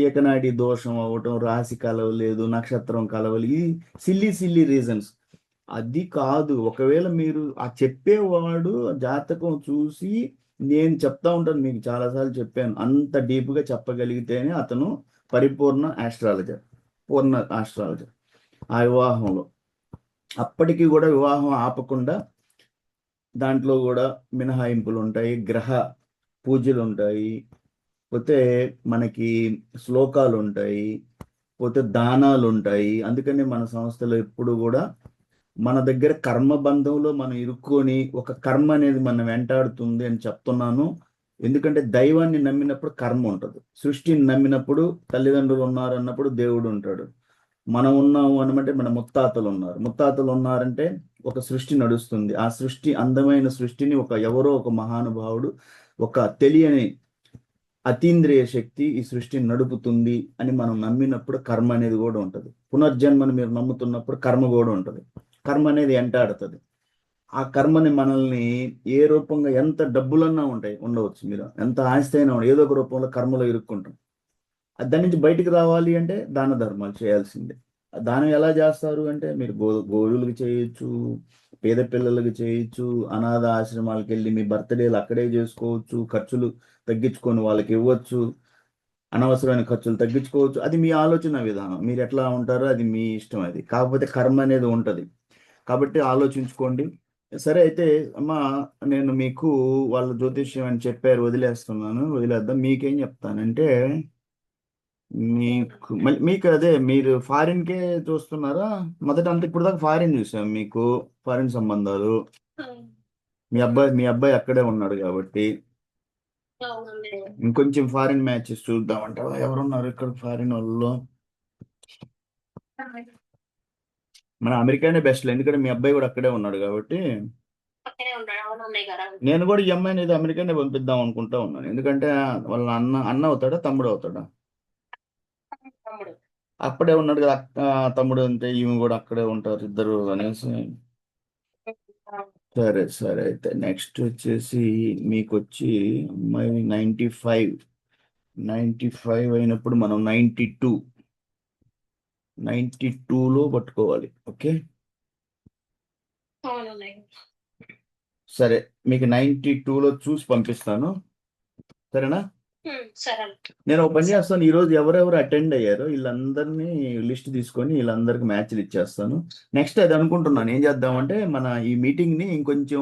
ఏకనాడి దోషం అవ్వటం, రాశి కలవలేదు, నక్షత్రం కలవలేదు, ఇది సిల్లీ రీజన్స్. అది కాదు. ఒకవేళ మీరు ఆ చెప్పేవాడు జాతకం చూసి, నేను చెప్తా ఉంటాను, మీకు చాలాసార్లు చెప్పాను, అంత డీప్గా చెప్పగలిగితేనే అతను పూర్ణ ఆస్ట్రాలజర్. ఆ వివాహంలో అప్పటికి కూడా వివాహం ఆపకుండా దాంట్లో కూడా మినహాయింపులు ఉంటాయి, గ్రహ పూజలు ఉంటాయి, పోతే మనకి శ్లోకాలు ఉంటాయి, పోతే దానాలు ఉంటాయి. అందుకని మన సంస్థలో ఎప్పుడు కూడా మన దగ్గర కర్మబంధంలో మనం ఇరుక్కొని ఒక కర్మ అనేది మనం వెంటాడుతుంది అని చెప్తున్నాను. ఎందుకంటే దైవాన్ని నమ్మినప్పుడు కర్మ ఉంటుంది, సృష్టిని నమ్మినప్పుడు తల్లిదండ్రులు ఉన్నారు అన్నప్పుడు దేవుడు ఉంటాడు. మనం ఉన్నాము అనమంటే మన ముత్తాతలు ఉన్నారంటే ఒక సృష్టి నడుస్తుంది. ఆ సృష్టి, అందమైన సృష్టిని ఎవరో ఒక మహానుభావుడు, ఒక తెలియని అతీంద్రియ శక్తి ఈ సృష్టిని నడుపుతుంది అని మనం నమ్మినప్పుడు కర్మ అనేది కూడా ఉంటుంది. పునర్జన్మను మీరు నమ్ముతున్నప్పుడు కర్మ కూడా ఉంటుంది. కర్మ అనేది వెంటాడుతుంది. ఆ కర్మని మనల్ని ఏ రూపంగా, ఎంత డబ్బులన్నా ఉండవచ్చు, మీరు ఎంత ఆస్తి అయినా ఏదో ఒక రూపంలో కర్మలో ఇరుక్కుంటాం. దాని నుంచి బయటికి రావాలి అంటే దాన ధర్మాలు చేయాల్సిందే. దానం ఎలా చేస్తారు అంటే మీరు గోరులకు చేయొచ్చు, పేద పిల్లలకి చేయొచ్చు, అనాథ ఆశ్రమాలకు వెళ్ళి మీ బర్త్డేలు అక్కడే చేసుకోవచ్చు, ఖర్చులు తగ్గించుకొని వాళ్ళకి ఇవ్వచ్చు, అనవసరమైన ఖర్చులు తగ్గించుకోవచ్చు. అది మీ ఆలోచన విధానం, మీరు ఎట్లా ఉంటారో అది మీ ఇష్టం. అది కాకపోతే కర్మ అనేది ఉంటుంది, కాబట్టి ఆలోచించుకోండి. సరే, అయితే అమ్మా, నేను మీకు వాళ్ళ జ్యోతిష్యం అని చెప్పారు, వదిలేద్దాం. మీకేం చెప్తానంటే, మీకు అదే, మీరు ఫారిన్కే చూస్తున్నారా మొదట? అంత ఇప్పుడు దాకా ఫారిన్ చూసాం, మీకు ఫారిన్ సంబంధాలు. మీ అబ్బాయి అక్కడే ఉన్నాడు కాబట్టి ఇంకొంచెం ఫారిన్ మ్యాచెస్ చూద్దామంటావా? ఎవరున్నారు ఇక్కడ ఫారిన్ వాళ్ళు? మన అమెరికానే బెస్ట్, ఎందుకంటే మీ అబ్బాయి కూడా అక్కడే ఉన్నాడు కాబట్టి. నేను కూడా ఈ అమ్మాయిని ఏదో అమెరికానే పంపిద్దాం అనుకుంటా ఉన్నాను. ఎందుకంటే వాళ్ళ అన్న అవుతాడా, తమ్ముడు అవుతాడా? అక్కడే ఉన్నాడు కదా, తమ్ముడు అంటే ఈమె కూడా అక్కడే ఉంటారు ఇద్దరు అనేసి. సరే అయితే నెక్స్ట్ వచ్చేసి మీకు వచ్చి అమ్మాయి 95 అయినప్పుడు మనం 92లో పట్టుకోవాలి. ఓకే, సరే, మీకు 92లో చూసి పంపిస్తాను, సరేనా? నేను ఒక పని చేస్తాను, ఈరోజు ఎవరెవరు అటెండ్ అయ్యారో వీళ్ళందరినీ లిస్ట్ తీసుకొని వీళ్ళందరికి మ్యాచ్లు ఇచ్చేస్తాను. నెక్స్ట్ అది అనుకుంటున్నాను, ఏం చేద్దామంటే మన ఈ మీటింగ్ని ఇంకొంచెం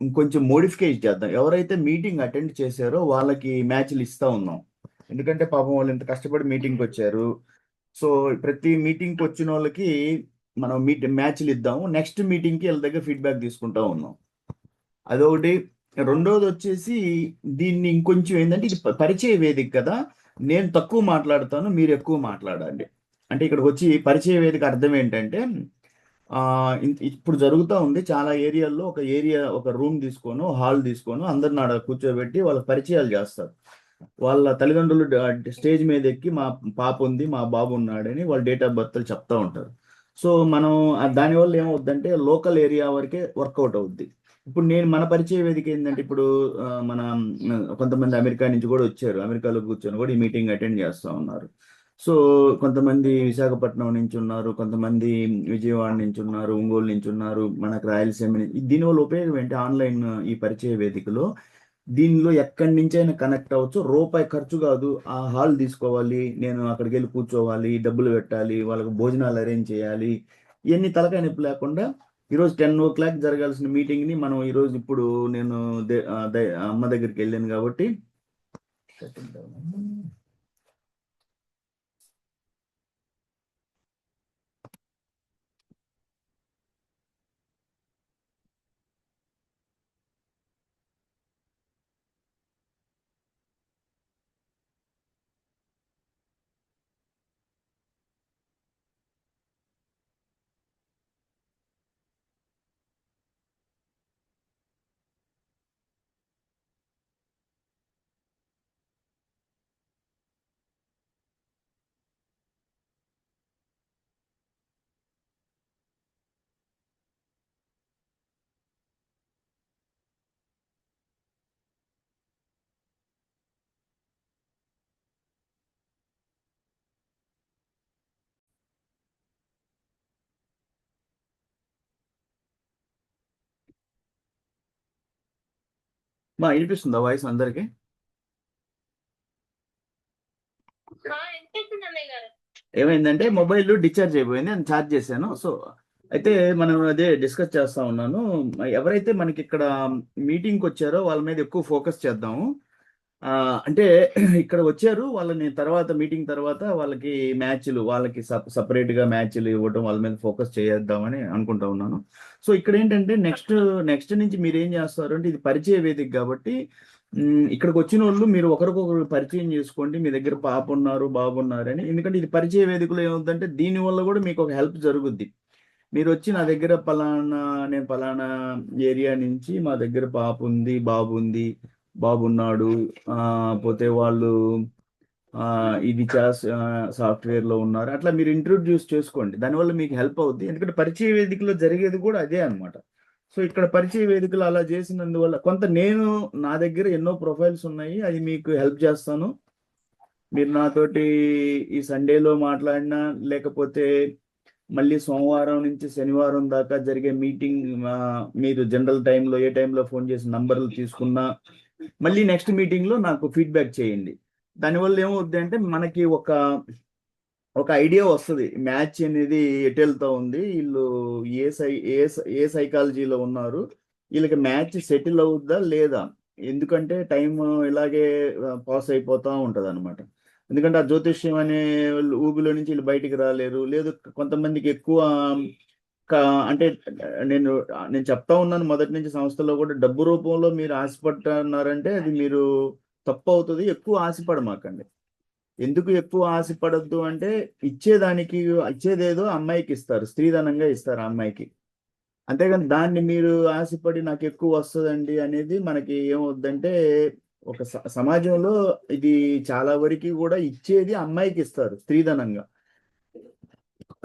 ఇంకొంచెం మోడిఫికేషన్ చేద్దాం. ఎవరైతే మీటింగ్ అటెండ్ చేశారో వాళ్ళకి మ్యాచ్లు ఇస్తా ఉన్నాం. ఎందుకంటే పాపం వాళ్ళు ఇంత కష్టపడి మీటింగ్కి వచ్చారు. సో ప్రతి మీటింగ్కి వచ్చిన వాళ్ళకి మనం మ్యాచ్లు ఇద్దాము. నెక్స్ట్ మీటింగ్కి వీళ్ళ దగ్గర ఫీడ్బ్యాక్ తీసుకుంటా ఉన్నాం. అదొకటి. రెండోది వచ్చేసి దీన్ని ఇంకొంచెం ఏంటంటే ఇది పరిచయ వేదిక కదా, నేను తక్కువ మాట్లాడతాను, మీరు ఎక్కువ మాట్లాడాలి. అంటే ఇక్కడికి వచ్చి పరిచయ వేదిక అర్థం ఏంటంటే ఇప్పుడు జరుగుతూ ఉంది చాలా ఏరియాల్లో, ఒక రూమ్ తీసుకోను, హాల్ తీసుకోను, అందరిని ఆడ కూర్చోబెట్టి వాళ్ళకి పరిచయాలు చేస్తారు. వాళ్ళ తల్లిదండ్రులు స్టేజ్ మీద ఎక్కి మా పాప ఉంది, మా బాబు ఉన్నాడని వాళ్ళ డేట్ ఆఫ్ బర్త్లు చెప్తా ఉంటారు. సో మనం దానివల్ల ఏమవుద్దంటే లోకల్ ఏరియా వరకే వర్కౌట్ అవుద్ది. ఇప్పుడు మన పరిచయ వేదిక ఏంటంటే ఇప్పుడు మన కొంతమంది అమెరికా నుంచి కూడా వచ్చారు, అమెరికాలో కూర్చొని కూడా ఈ మీటింగ్ అటెండ్ చేస్తూ ఉన్నారు. సో కొంతమంది విశాఖపట్నం నుంచి ఉన్నారు, కొంతమంది విజయవాడ నుంచి ఉన్నారు, ఒంగోలు నుంచి ఉన్నారు, మనకు రాయలసీమ నుంచి. దీనివల్ల ఉపయోగం ఏంటి, ఆన్లైన్ ఈ పరిచయ వేదికలో దీనిలో ఎక్కడి నుంచి అయినా కనెక్ట్ అవ్వచ్చు. రూపాయి ఖర్చు కాదు. ఆ హాల్ తీసుకోవాలి, నేను అక్కడికి వెళ్ళి కూర్చోవాలి, డబ్బులు పెట్టాలి, వాళ్ళకి భోజనాలు అరేంజ్ చేయాలి, ఇవన్నీ తలకాయ నొప్పి లేకుండా ఈరోజు 10 o'clock జరగాల్సిన మీటింగ్ని మనం ఈరోజు ఇప్పుడు నేను అమ్మ దగ్గరికి వెళ్ళాను కాబట్టి వినిపిస్తుందా వాయిస్ అందరికి? వినిపిస్తుంది అన్నయ్య గారు. ఏమైందంటే మొబైల్ డిశ్చార్జ్ అయిపోయింది, అని ఛార్జ్ చేశాను. సో అయితే మనం అదే డిస్కస్ చేస్తా ఉన్నాను. ఎవరైతే మనకి ఇక్కడ మీటింగ్కి వచ్చారో వాళ్ళ మీద ఎక్కువ ఫోకస్ చేద్దాము. అంటే ఇక్కడ వచ్చారు వాళ్ళని తర్వాత మీటింగ్ తర్వాత వాళ్ళకి మ్యాచ్లు, వాళ్ళకి సపరేట్గా మ్యాచ్లు ఇవ్వడం, వాళ్ళ మీద ఫోకస్ చేద్దామని అనుకుంటా ఉన్నాను. సో ఇక్కడ ఏంటంటే నెక్స్ట్ నుంచి మీరు ఏం చేస్తారు అంటే ఇది పరిచయ వేదిక కాబట్టి ఇక్కడికి వచ్చిన వాళ్ళు మీరు ఒకరికొకరు పరిచయం చేసుకోండి, మీ దగ్గర పాప ఉన్నారు, బాబు ఉన్నారు అని. ఎందుకంటే ఇది పరిచయ వేదికలో ఏమవుతుందంటే దీనివల్ల కూడా మీకు ఒక హెల్ప్ జరుగుద్ది. మీరు వచ్చి నా దగ్గర నేను పలానా ఏరియా నుంచి, మా దగ్గర పాప ఉంది, బాబు ఉంది, బాబున్నాడు, పోతే వాళ్ళు ఇది సాఫ్ట్వేర్లో ఉన్నారు, అట్లా మీరు ఇంట్రొడ్యూస్ చేసుకోండి. దానివల్ల మీకు హెల్ప్ అవుద్ది. ఎందుకంటే పరిచయ వేదికలో జరిగేది కూడా అదే అనమాట. సో ఇక్కడ పరిచయ వేదికలు అలా చేసినందువల్ల నేను నా దగ్గర ఎన్నో ప్రొఫైల్స్ ఉన్నాయి, అది మీకు హెల్ప్ చేస్తాను. మీరు నాతోటి ఈ సండేలో మాట్లాడినా, లేకపోతే మళ్ళీ సోమవారం నుంచి శనివారం దాకా జరిగే మీటింగ్ మీరు జనరల్ టైంలో ఏ టైంలో ఫోన్ చేసి నంబర్లు తీసుకున్నా మళ్ళీ నెక్స్ట్ మీటింగ్లో నాకు ఫీడ్బ్యాక్ చేయండి. దానివల్ల ఏమవుద్ది అంటే మనకి ఒక ఐడియా వస్తుంది, మ్యాచ్ అనేది ఎటు వెళ్తా ఉంది, వీళ్ళు ఏ సైకాలజీలో ఉన్నారు, వీళ్ళకి మ్యాచ్ సెటిల్ అవుద్దా లేదా. ఎందుకంటే టైం ఇలాగే పాస్ అయిపోతూ ఉంటుంది అనమాట. ఎందుకంటే ఆ జ్యోతిష్యం అనే ఊబిలో నుంచి వీళ్ళు బయటికి రాలేరు. లేదు కొంతమందికి ఎక్కువ అంటే నేను చెప్తా ఉన్నాను మొదటి నుంచి, సంస్థలో కూడా డబ్బు రూపంలో మీరు ఆశపడుతున్నారంటే అది మీరు తప్పు అవుతుంది. ఎక్కువ ఆశపడమాకండి. ఎందుకు ఎక్కువ ఆశపడద్దు అంటే ఇచ్చేదేదో అమ్మాయికి ఇస్తారు, స్త్రీధనంగా ఇస్తారు ఆ అమ్మాయికి. అంతేగాని దాన్ని మీరు ఆశపడి నాకు ఎక్కువ వస్తుందండి అనేది మనకి ఏమవుద్దంటే ఒక సమాజంలో ఇది చాలా వరకు కూడా ఇచ్చేది అమ్మాయికి ఇస్తారు స్త్రీధనంగా.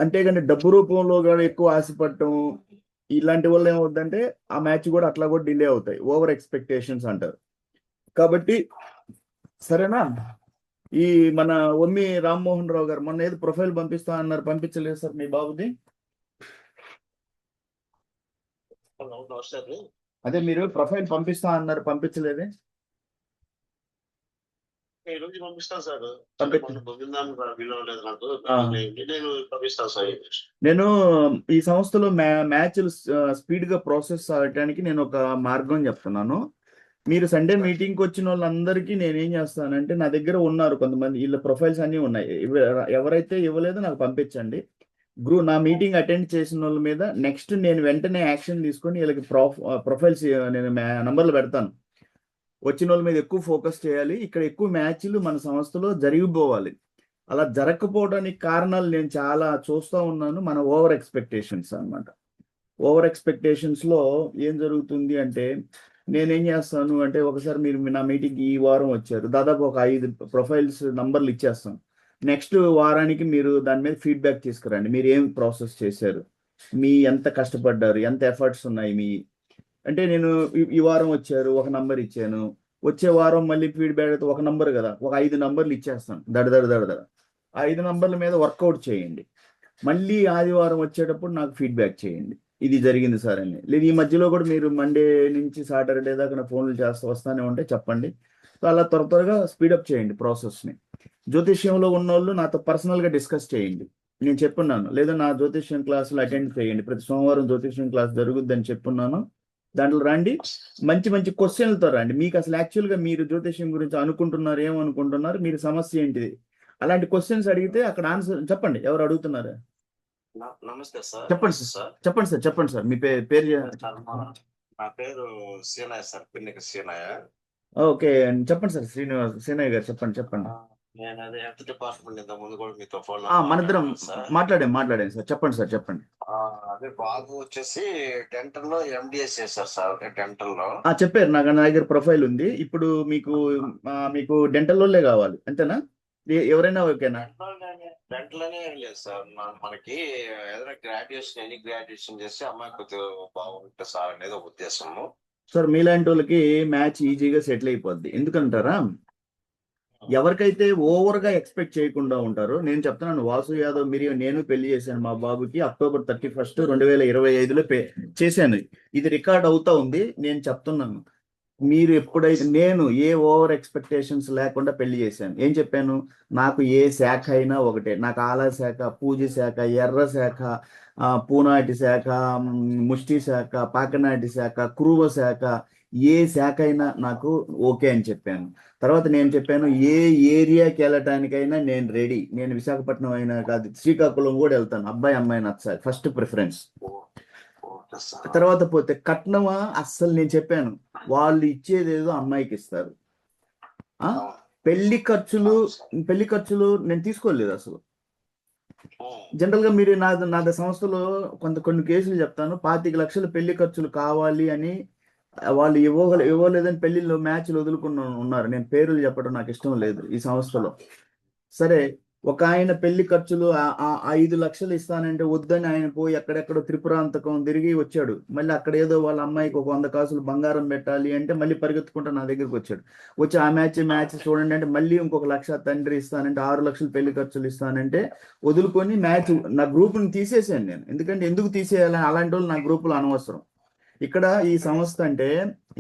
అంతేగాని డబ్బు రూపంలో కూడా ఎక్కువ ఆశపడటం ఇలాంటి వల్ల ఏమవుద్దంటే ఆ మ్యాచ్ కూడా అట్లా కూడా డిలే అవుతాయి, ఓవర్ ఎక్స్పెక్టేషన్స్ అంటారు. కాబట్టి సరేనా, ఈ మన ఒమ్మి రామ్మోహన్ రావు గారు మొన్న ఏదో ప్రొఫైల్ పంపిస్తా అన్నారు, పంపించలేదు సార్ మీ బాబుది? అదే మీరు ప్రొఫైల్ పంపిస్తా అన్నారు, పంపించలేదే? ఈ రోజు పంపిస్తాను సార్. పంపించండి. పొందుదాం విలువలేదు నాకు. ఆ. నేను పంపిస్తాను సార్. నేను ఈ సంస్థలో మ్యాచ్లు స్పీడ్ గా ప్రాసెస్ అవడానికి నేను ఒక మార్గం చెప్తున్నాను. మీరు సండే మీటింగ్కి వచ్చిన వాళ్ళందరికీ నేను ఏం చేస్తానంటే, నా దగ్గర ఉన్నారు కొంతమంది, వీళ్ళ ప్రొఫైల్స్ అన్నీ ఉన్నాయి. ఎవరైతే ఇవ్వలేదో నాకు పంపించండి. నా మీటింగ్ అటెండ్ చేసిన వాళ్ళ మీద నెక్స్ట్ నేను వెంటనే యాక్షన్ తీసుకొని వీళ్ళకి ప్రొఫైల్స్ నేను నంబర్లు పెడతాను. వచ్చిన వాళ్ళ మీద ఎక్కువ ఫోకస్ చేయాలి. ఇక్కడ ఎక్కువ మ్యాచ్లు మన సంస్థలో జరిగిపోవాలి. అలా జరగకపోవడానికి కారణాలు నేను చాలా చూస్తూ ఉన్నాను. మన ఓవర్ ఎక్స్పెక్టేషన్స్ అన్నమాట. ఓవర్ ఎక్స్పెక్టేషన్స్ లో ఏం జరుగుతుంది అంటే, నేనేం చేస్తాను అంటే, ఒకసారి మీరు నా మీటింగ్కి ఈ వారం వచ్చారు, దాదాపు ఒక 5 ప్రొఫైల్స్ నంబర్లు ఇచ్చేస్తాను. నెక్స్ట్ వారానికి మీరు దాని మీద ఫీడ్బ్యాక్ తీసుకురండి. మీరు ఏం ప్రాసెస్ చేశారు, మీ ఎంత కష్టపడ్డారు, ఎంత ఎఫర్ట్స్ ఉన్నాయి మీ అంటే. నేను ఈ వారం వచ్చారు, ఒక నంబర్ ఇచ్చాను. వచ్చే వారం మళ్ళీ ఫీడ్బ్యాక్ ఒక నంబర్ కదా, ఒక 5 నంబర్లు ఇచ్చేస్తాను. దడ 5 నంబర్ల మీద వర్కౌట్ చేయండి. మళ్ళీ ఆదివారం వచ్చేటప్పుడు నాకు ఫీడ్బ్యాక్ చేయండి, ఇది జరిగింది సార్ అని. లేదు ఈ మధ్యలో కూడా మీరు మండే నుంచి సాటర్డే దాకా నా ఫోన్లు వస్తానే ఉంటే చెప్పండి. సో అలా త్వరగా స్పీడప్ చేయండి ప్రాసెస్ని. జ్యోతిష్యంలో ఉన్న వాళ్ళు నాతో పర్సనల్గా డిస్కస్ చేయండి. నేను చెప్పున్నాను, లేదా నా జ్యోతిష్యం క్లాసులు అటెండ్ చేయండి. ప్రతి సోమవారం జ్యోతిష్యం క్లాస్ జరుగుద్దని చెప్పున్నాను. దాంట్లో రండి, మంచి మంచి క్వశ్చన్లతో రండి. మీకు అసలు యాక్చువల్గా మీరు జ్యోతిష్యం గురించి అనుకుంటున్నారు, ఏమనుకుంటున్నారు, మీరు సమస్య ఏంటిది, అలాంటి క్వశ్చన్స్ అడిగితే అక్కడ ఆన్సర్ చెప్పండి. ఎవరు అడుగుతున్నారు? నమస్తే సార్. చెప్పండి సార్. చెప్పండి సార్ మీ పేరు. నా పేరు సీనయ్య సార్, పిన్నిక సీనయ్య. ఓకే, చెప్పండి సార్. సీనయ్య గారు చెప్పండి. నేను అదే హెల్త్ డిపార్ట్మెంట్ ఇంత ముందు కూడా మీతో ఫోన్ మనిద్దరం మాట్లాడాను సార్. చెప్పండి. అదే బాబు వచ్చేసి డెంటల్ లో ఎండిఎస్ చేశారు సార్. డెంటల్ లో చెప్పారు నాకు, నా దగ్గర ప్రొఫైల్ ఉంది. ఇప్పుడు మీకు డెంటల్ లోనే కావాలి అంతేనా? ఎవరైనా ఓకేనా? డెంటల్ అనే లేదు సార్. మనకి ఏదైనా ఎనీ గ్రాడ్యుయేషన్ చేస్తే అమ్మాయి కొద్దిగా బాగుంటుంది సార్ అనేది ఒక ఉద్దేశము. సార్ మీలాంటి వాళ్ళకి మ్యాచ్ ఈజీగా సెటిల్ అయిపోద్ది. ఎందుకంటారా, ఎవరికైతే ఓవర్ గా ఎక్స్పెక్ట్ చేయకుండా ఉంటారో, నేను చెప్తున్నాను, వాసు యాదవ్ నేను పెళ్లి చేశాను మా బాబుకి అక్టోబర్ 31, 2025లో చేశాను. ఇది రికార్డ్ అవుతా ఉంది. నేను చెప్తున్నాను, మీరు ఎప్పుడైతే, నేను ఏ ఓవర్ ఎక్స్పెక్టేషన్స్ లేకుండా పెళ్లి చేశాను. ఏం చెప్పాను, నాకు ఏ శాఖ అయినా ఒకటే. నాకు ఆలా శాఖ, పూజ శాఖ, ఎర్ర శాఖ, పూనాటి శాఖ, ముష్టి శాఖ, పాకనాటి శాఖ, కురువ శాఖ, ఏ శాఖ అయినా నాకు ఓకే అని చెప్పాను. తర్వాత నేను చెప్పాను, ఏ ఏరియాకి వెళ్ళటానికైనా నేను రెడీ. నేను విశాఖపట్నం అయినా కాదు, శ్రీకాకుళం కూడా వెళ్తాను. అబ్బాయి అమ్మాయి నచ్చాలి, ఫస్ట్ ప్రిఫరెన్స్. తర్వాత పోతే కట్నమా, అస్సలు నేను చెప్పాను, వాళ్ళు ఇచ్చేది ఏదో అమ్మాయికి ఇస్తారు. పెళ్లి ఖర్చులు నేను తీసుకోలేదు అసలు. జనరల్ గా మీరు నాది సంస్థలో కొన్ని కేసులు చెప్తాను. 25 లక్షలు పెళ్లి ఖర్చులు కావాలి అని వాళ్ళు ఇవ్వలేదని పెళ్లిలో మ్యాచ్లు ఉన్నారు. నేను పేర్లు చెప్పడం నాకు ఇష్టం లేదు ఈ సంస్థలో. సరే, ఒక ఆయన పెళ్లి ఖర్చులు 5 లక్షలు ఇస్తానంటే వద్దని ఆయన పోయి ఎక్కడెక్కడో త్రిపురాంతకం తిరిగి వచ్చాడు. మళ్ళీ అక్కడ ఏదో వాళ్ళ అమ్మాయికి ఒక 100 కాసులు బంగారం పెట్టాలి అంటే మళ్ళీ పరిగెత్తుకుంటూ నా దగ్గరికి వచ్చి ఆ మ్యాచ్ చూడండి అంటే మళ్ళీ ఇంకొక 1 లక్ష తండ్రి ఇస్తానంటే 6 లక్షలు పెళ్లి ఖర్చులు ఇస్తానంటే వదులుకొని మ్యాచ్ నా గ్రూప్ని తీసేసాను నేను. ఎందుకు తీసేయాలని, అలాంటి వాళ్ళు నా గ్రూపులో అనవసరం. ఇక్కడ ఈ సంస్థ అంటే,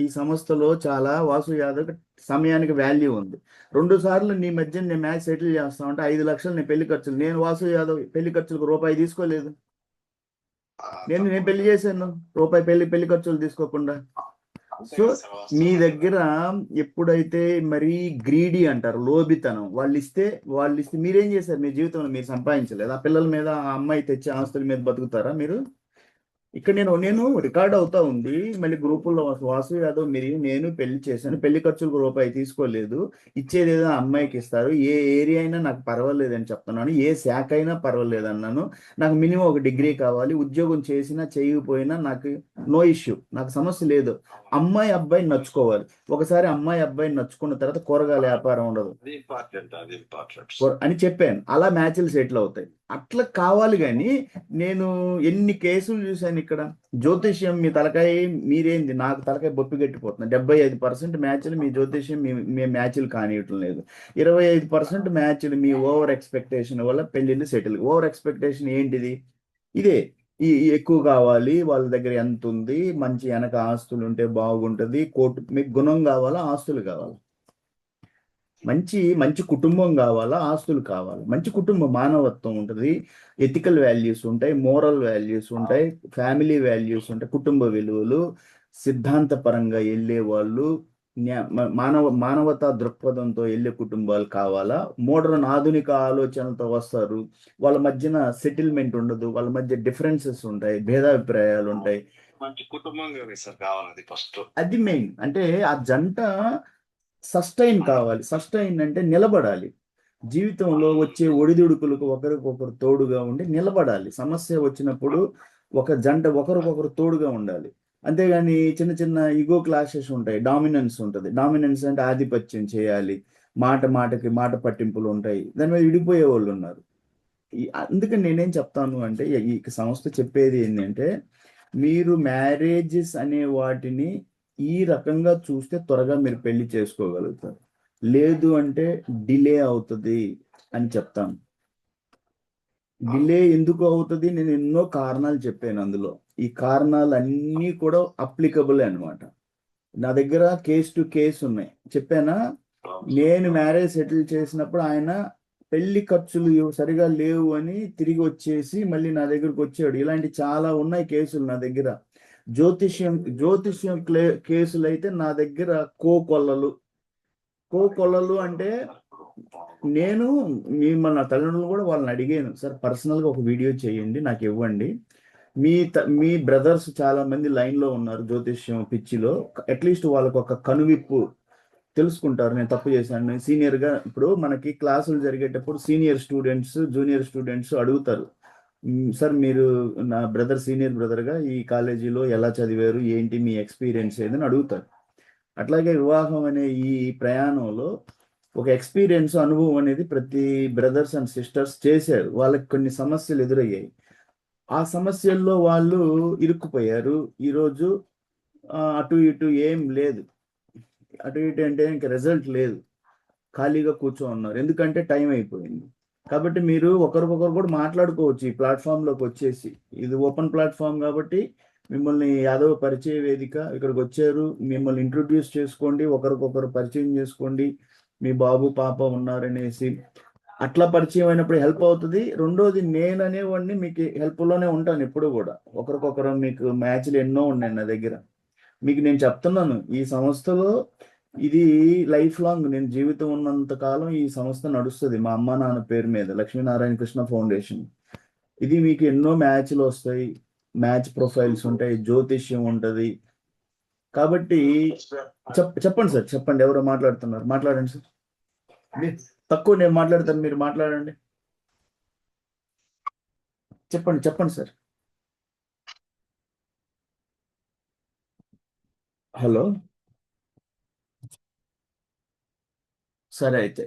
ఈ సంస్థలో చాలా వాసు యాదవ్ సమయానికి వాల్యూ ఉంది. 2 సార్లు నీ మధ్య నేను మ్యాచ్ సెటిల్ చేస్తా ఉంటే 5 లక్షలు నేను పెళ్లి ఖర్చులు, నేను వాసు యాదవ్ పెళ్లి ఖర్చులకు రూపాయి తీసుకోలేదు. నేను పెళ్లి చేశాను, రూపాయి పెళ్లి ఖర్చులు తీసుకోకుండా. సో మీ దగ్గర ఎప్పుడైతే మరీ గ్రీడీ అంటారు, లోబితనం, వాళ్ళు ఇస్తే మీరేం చేశారు? మీ జీవితంలో మీరు సంపాదించలేదు. ఆ పిల్లల మీద, ఆ అమ్మాయి తెచ్చే ఆస్తుల మీద బతుకుతారా మీరు? ఇక్కడ నేను రికార్డ్ అవుతా ఉంది. మళ్ళీ గ్రూపుల్లో వాసు యాదవ్ నేను పెళ్లి చేశాను, పెళ్లి ఖర్చులకు రూపాయి తీసుకోలేదు, ఇచ్చేది ఏదో అమ్మాయికి ఇస్తారు, ఏ ఏరియా అయినా నాకు పర్వాలేదు అని చెప్తున్నాను, ఏ శాఖ అయినా పర్వాలేదు అన్నాను. నాకు మినిమం ఒక డిగ్రీ కావాలి, ఉద్యోగం చేసినా చేయకపోయినా నాకు నో ఇష్యూ, నాకు సమస్య లేదు. అమ్మాయి అబ్బాయిని నచ్చుకోవాలి. ఒకసారి అమ్మాయి అబ్బాయిని నచ్చుకున్న తర్వాత కూరగాయల వ్యాపారం ఉండదు అని చెప్పాను. అలా మ్యాచ్లు సెటిల్ అవుతాయి. అట్లా కావాలి. కానీ నేను ఎన్ని కేసులు చూశాను ఇక్కడ. జ్యోతిష్యం మీ తలకాయ, మీరేంది, నాకు తలకాయ బొప్పి గట్టిపోతుంది. 75% మ్యాచ్లు మీ జ్యోతిష్యం మీ మ్యాచ్లు కానియటం లేదు. 25% మ్యాచ్లు మీ ఓవర్ ఎక్స్పెక్టేషన్ వల్ల పెళ్లిళ్ళు సెటిల్. ఓవర్ ఎక్స్పెక్టేషన్ ఏంటిది? ఇదే, ఈ ఎక్కువ కావాలి, వాళ్ళ దగ్గర ఎంత ఉంది, మంచి వెనక ఆస్తులు ఉంటే బాగుంటుంది, మీకు గుణం కావాలా, ఆస్తులు కావాలా? మంచి మంచి కుటుంబం కావాలా, ఆస్తులు కావాలి. మంచి కుటుంబం, మానవత్వం ఉంటుంది, ఎథికల్ వాల్యూస్ ఉంటాయి, మోరల్ వాల్యూస్ ఉంటాయి, ఫ్యామిలీ వాల్యూస్ ఉంటాయి, కుటుంబ విలువలు, సిద్ధాంతపరంగా వెళ్ళే వాళ్ళు, మానవతా దృక్పథంతో వెళ్ళే కుటుంబాలు కావాలా. మోడర్న్ ఆధునిక ఆలోచనలతో వస్తారు, వాళ్ళ మధ్యన సెటిల్మెంట్ ఉండదు, వాళ్ళ మధ్య డిఫరెన్సెస్ ఉంటాయి, భేదాభిప్రాయాలు ఉంటాయి. మంచి కుటుంబం కదా సార్ కావాలి ఫస్ట్. అది మెయిన్. అంటే ఆ జంట సస్టైన్ కావాలి. సస్టైన్ అంటే నిలబడాలి. జీవితంలో వచ్చే ఒడిదుడుకులకు ఒకరికొకరు తోడుగా ఉండి నిలబడాలి. సమస్య వచ్చినప్పుడు ఒక జంట ఒకరికొకరు తోడుగా ఉండాలి. అంతేగాని చిన్న చిన్న ఈగో క్లాషెస్ ఉంటాయి, డామినెన్స్ ఉంటుంది. డామినెన్స్ అంటే ఆధిపత్యం చేయాలి, మాటకి మాట పట్టింపులు ఉంటాయి, దాని మీద విడిపోయే వాళ్ళు ఉన్నారు. అందుకని నేనేం చెప్తాను అంటే, ఈ సంస్థ చెప్పేది ఏంటంటే, మీరు మ్యారేజెస్ అనే వాటిని ఈ రకంగా చూస్తే త్వరగా మీరు పెళ్లి చేసుకోగలుగుతారు. లేదు అంటే డిలే అవుతుంది అని చెప్తాను. డిలే ఎందుకు అవుతుంది, నేను ఎన్నో కారణాలు చెప్పాను అందులో. ఈ కారణాలు అన్నీ కూడా అప్లికబుల్ అనమాట. నా దగ్గర కేస్ టు కేస్ ఉన్నాయి, చెప్పానా. నేను మ్యారేజ్ సెటిల్ చేసినప్పుడు ఆయన పెళ్లి ఖర్చులు సరిగా లేవు అని తిరిగి వచ్చేసి మళ్ళీ నా దగ్గరకు వచ్చాడు. ఇలాంటి చాలా ఉన్నాయి కేసులు నా దగ్గర. జ్యోతిష్యం కేసులు అయితే నా దగ్గర కోకొల్లలు అంటే, నేను మిమ్మల్ని నా తల్లిదండ్రులు కూడా వాళ్ళని అడిగాను, సార్ పర్సనల్గా ఒక వీడియో చేయండి నాకు ఇవ్వండి. మీ బ్రదర్స్ చాలా మంది లైన్లో ఉన్నారు జ్యోతిష్యం పిచ్చిలో, అట్లీస్ట్ వాళ్ళకు ఒక కనువిప్పు తెలుసుకుంటారు నేను తప్పు చేశాను. సీనియర్గా ఇప్పుడు మనకి క్లాసులు జరిగేటప్పుడు సీనియర్ స్టూడెంట్స్, జూనియర్ స్టూడెంట్స్ అడుగుతారు, సార్ మీరు నా సీనియర్ బ్రదర్గా ఈ కాలేజీలో ఎలా చదివారు, ఏంటి మీ ఎక్స్పీరియన్స్ ఏదని అడుగుతారు. అట్లాగే వివాహం అనే ఈ ప్రయాణంలో ఒక ఎక్స్పీరియన్స్, అనుభవం అనేది ప్రతి బ్రదర్స్ అండ్ సిస్టర్స్ చేశారు. వాళ్ళకి కొన్ని సమస్యలు ఎదురయ్యాయి, ఆ సమస్యల్లో వాళ్ళు ఇరుక్కుపోయారు. ఈరోజు అటు ఇటు ఏం లేదు, అటు ఇటు అంటే ఇంకా రిజల్ట్ లేదు, ఖాళీగా కూర్చో ఉన్నారు, ఎందుకంటే టైం అయిపోయింది. కాబట్టి మీరు ఒకరికొకరు కూడా మాట్లాడుకోవచ్చు ఈ ప్లాట్ఫామ్లోకి వచ్చేసి. ఇది ఓపెన్ ప్లాట్ఫామ్ కాబట్టి మిమ్మల్ని యాదవ్ పరిచయ వేదిక, ఇక్కడికి వచ్చారు, మిమ్మల్ని ఇంట్రొడ్యూస్ చేసుకోండి, ఒకరికొకరు పరిచయం చేసుకోండి, మీ బాబు పాప ఉన్నారనేసి. అట్లా పరిచయం అయినప్పుడు హెల్ప్ అవుతుంది. రెండోది, నేను అనేవాడిని మీకు హెల్ప్లోనే ఉంటాను ఎప్పుడు కూడా. ఒకరికొకరు మీకు మ్యాచ్లు ఎన్నో ఉన్నాయి నా దగ్గర. మీకు నేను చెప్తున్నాను, ఈ సంస్థలో ఇది లైఫ్ లాంగ్, నేను జీవితం ఉన్నంత కాలం ఈ సంస్థ నడుస్తుంది మా అమ్మ నాన్న పేరు మీద, లక్ష్మీనారాయణ కృష్ణ ఫౌండేషన్. ఇది మీకు ఎన్నో మ్యాచ్లు వస్తాయి, మ్యాచ్ ప్రొఫైల్స్ ఉంటాయి, జ్యోతిష్యం ఉంటుంది. కాబట్టి చెప్పండి సార్, చెప్పండి, ఎవరో మాట్లాడుతున్నారు, మాట్లాడండి సార్. తక్కువ నేను మాట్లాడతాను, మీరు మాట్లాడండి. చెప్పండి సార్. హలో, సరే అయితే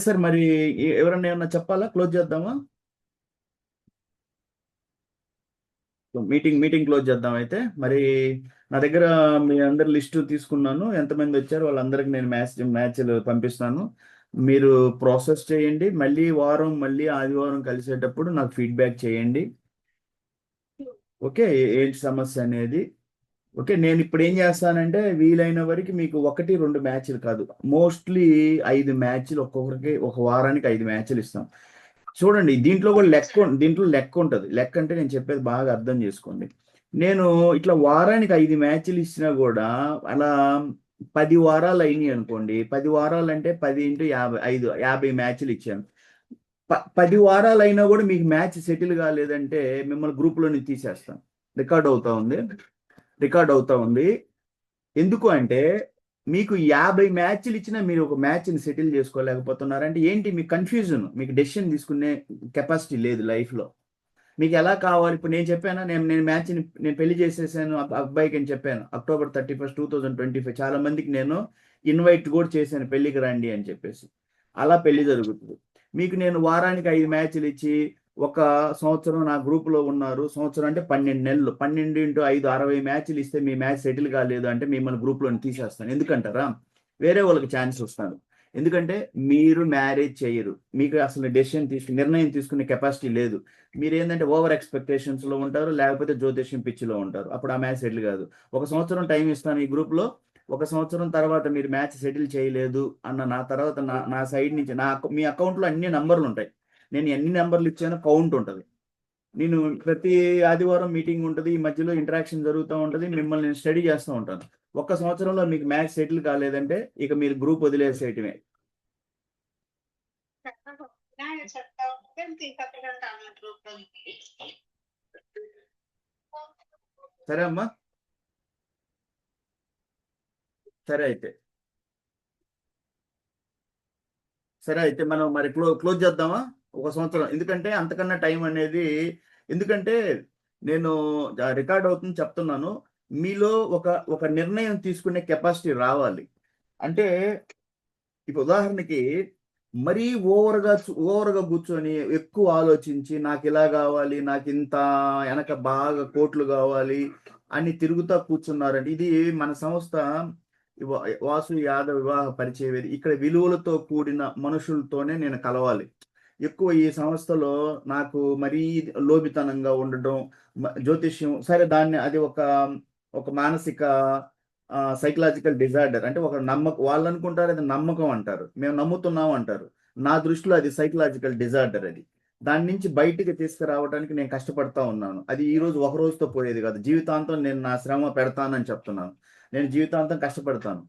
సార్ మరి ఎవరన్నా ఏమన్నా చెప్పాలా, క్లోజ్ చేద్దామా? మీటింగ్ క్లోజ్ చేద్దాం అయితే. మరి నా దగ్గర మీ అందరి లిస్టు తీసుకున్నాను, ఎంతమంది వచ్చారు వాళ్ళందరికీ నేను మ్యాచ్లు పంపిస్తాను. మీరు ప్రాసెస్ చేయండి, మళ్ళీ ఆదివారం కలిసేటప్పుడు నాకు ఫీడ్బ్యాక్ చేయండి. ఓకే, ఏంటి సమస్య అనేది. ఓకే, నేను ఇప్పుడు ఏం చేస్తానంటే, వీలైన వరకు మీకు 1-2 మ్యాచ్లు కాదు, మోస్ట్లీ 5 మ్యాచ్లు, ఒక్కొక్కరికి ఒక వారానికి 5 మ్యాచ్లు ఇస్తాం. చూడండి, దీంట్లో కూడా లెక్క ఉంటుంది. లెక్క అంటే నేను చెప్పేది బాగా అర్థం చేసుకోండి. నేను ఇట్లా వారానికి 5 మ్యాచ్లు ఇచ్చినా కూడా అలా 10 వారాలు అయినాయి అనుకోండి. 10 వారాలు అంటే 10 × 5 50 మ్యాచ్లు ఇచ్చాను. 10 వారాలు అయినా కూడా మీకు మ్యాచ్ సెటిల్ కాలేదంటే మిమ్మల్ని గ్రూప్లోని తీసేస్తాను. రికార్డ్ అవుతా ఉంది. ఎందుకు అంటే, మీకు 50 మ్యాచ్లు ఇచ్చినా మీరు ఒక మ్యాచ్ని సెటిల్ చేసుకోలేకపోతున్నారంటే ఏంటి, మీకు కన్ఫ్యూజన్, మీకు డెసిషన్ తీసుకునే కెపాసిటీ లేదు లైఫ్లో. మీకు ఎలా కావాలి, ఇప్పుడు నేను చెప్పాను, నేను పెళ్లి చేసేసాను అబ్బాయికి అని చెప్పాను, October 31, 2025. చాలా మందికి నేను ఇన్వైట్ కూడా చేశాను, పెళ్లికి రండి అని చెప్పేసి. అలా పెళ్లి జరుగుతుంది. మీకు నేను వారానికి 5 మ్యాచ్లు ఇచ్చి, ఒక సంవత్సరం నా గ్రూప్లో ఉన్నారు, సంవత్సరం అంటే 12 నెలలు, 12 × 5 60 మ్యాచ్లు ఇస్తే మీ మ్యాచ్ సెటిల్ కాలేదు అంటే మిమ్మల్ని గ్రూప్లోని తీసేస్తాను. ఎందుకంటారా, వేరే వాళ్ళకి ఛాన్స్ వస్తాను. ఎందుకంటే మీరు మ్యారేజ్ చేయరు, మీకు అసలు నిర్ణయం తీసుకునే కెపాసిటీ లేదు. మీరు ఏంటంటే ఓవర్ ఎక్స్పెక్టేషన్స్లో ఉంటారు, లేకపోతే జ్యోతిష్యం పిచ్చిలో ఉంటారు. అప్పుడు ఆ మ్యాచ్ సెటిల్ కాదు. 1 సంవత్సరం టైం ఇస్తాను ఈ గ్రూప్లో. 1 సంవత్సరం తర్వాత మీరు మ్యాచ్ సెటిల్ చేయలేదు అన్న నా తర్వాత నా సైడ్ నుంచి మీ అకౌంట్లో అన్ని నంబర్లు ఉంటాయి. నేను ఎన్ని నెంబర్లు ఇచ్చానో కౌంట్ ఉంటుంది. నేను ప్రతి ఆదివారం మీటింగ్ ఉంటుంది, ఈ మధ్యలో ఇంటరాక్షన్ జరుగుతూ ఉంటుంది, మిమ్మల్ని నేను స్టడీ చేస్తూ ఉంటాను. 1 సంవత్సరంలో మీకు మ్యాచ్ సెటిల్ కాలేదంటే ఇక మీరు గ్రూప్ వదిలేసేయటమే. సరే అమ్మా, సరే అయితే మనం మరి క్లోజ్ చేద్దామా 1 సంవత్సరం? ఎందుకంటే అంతకన్నా టైం అనేది, ఎందుకంటే నేను రికార్డ్ అవుతుంది చెప్తున్నాను, మీలో ఒక నిర్ణయం తీసుకునే కెపాసిటీ రావాలి. అంటే ఇప్పుడు ఉదాహరణకి మరీ ఓవర్గా కూర్చొని ఎక్కువ ఆలోచించి నాకు ఇలా కావాలి, నాకు ఇంత వెనక బాగా కోట్లు కావాలి అని తిరుగుతా కూర్చున్నారండి. ఇది మన సంస్థ వాసు యాదవ్ వివాహ పరిచయ వేది. ఇక్కడ విలువలతో కూడిన మనుషులతోనే నేను కలవాలి. ఎక్కువ ఈ సంస్థలో నాకు మరీ లోబితనంగా ఉండడం, జ్యోతిష్యం సరే దాన్ని అది ఒక మానసిక సైకలాజికల్ డిజార్డర్. అంటే ఒక వాళ్ళు అనుకుంటారు అది నమ్మకం అంటారు, మేము నమ్ముతున్నాం అంటారు. నా దృష్టిలో అది సైకలాజికల్ డిజార్డర్. అది దాని నుంచి బయటికి తీసుకురావడానికి నేను కష్టపడతా ఉన్నాను. అది ఈ రోజు ఒక రోజుతో పోయేది కాదు, జీవితాంతం నేను నా శ్రమ పెడతానని చెప్తున్నాను. నేను జీవితాంతం కష్టపడతాను,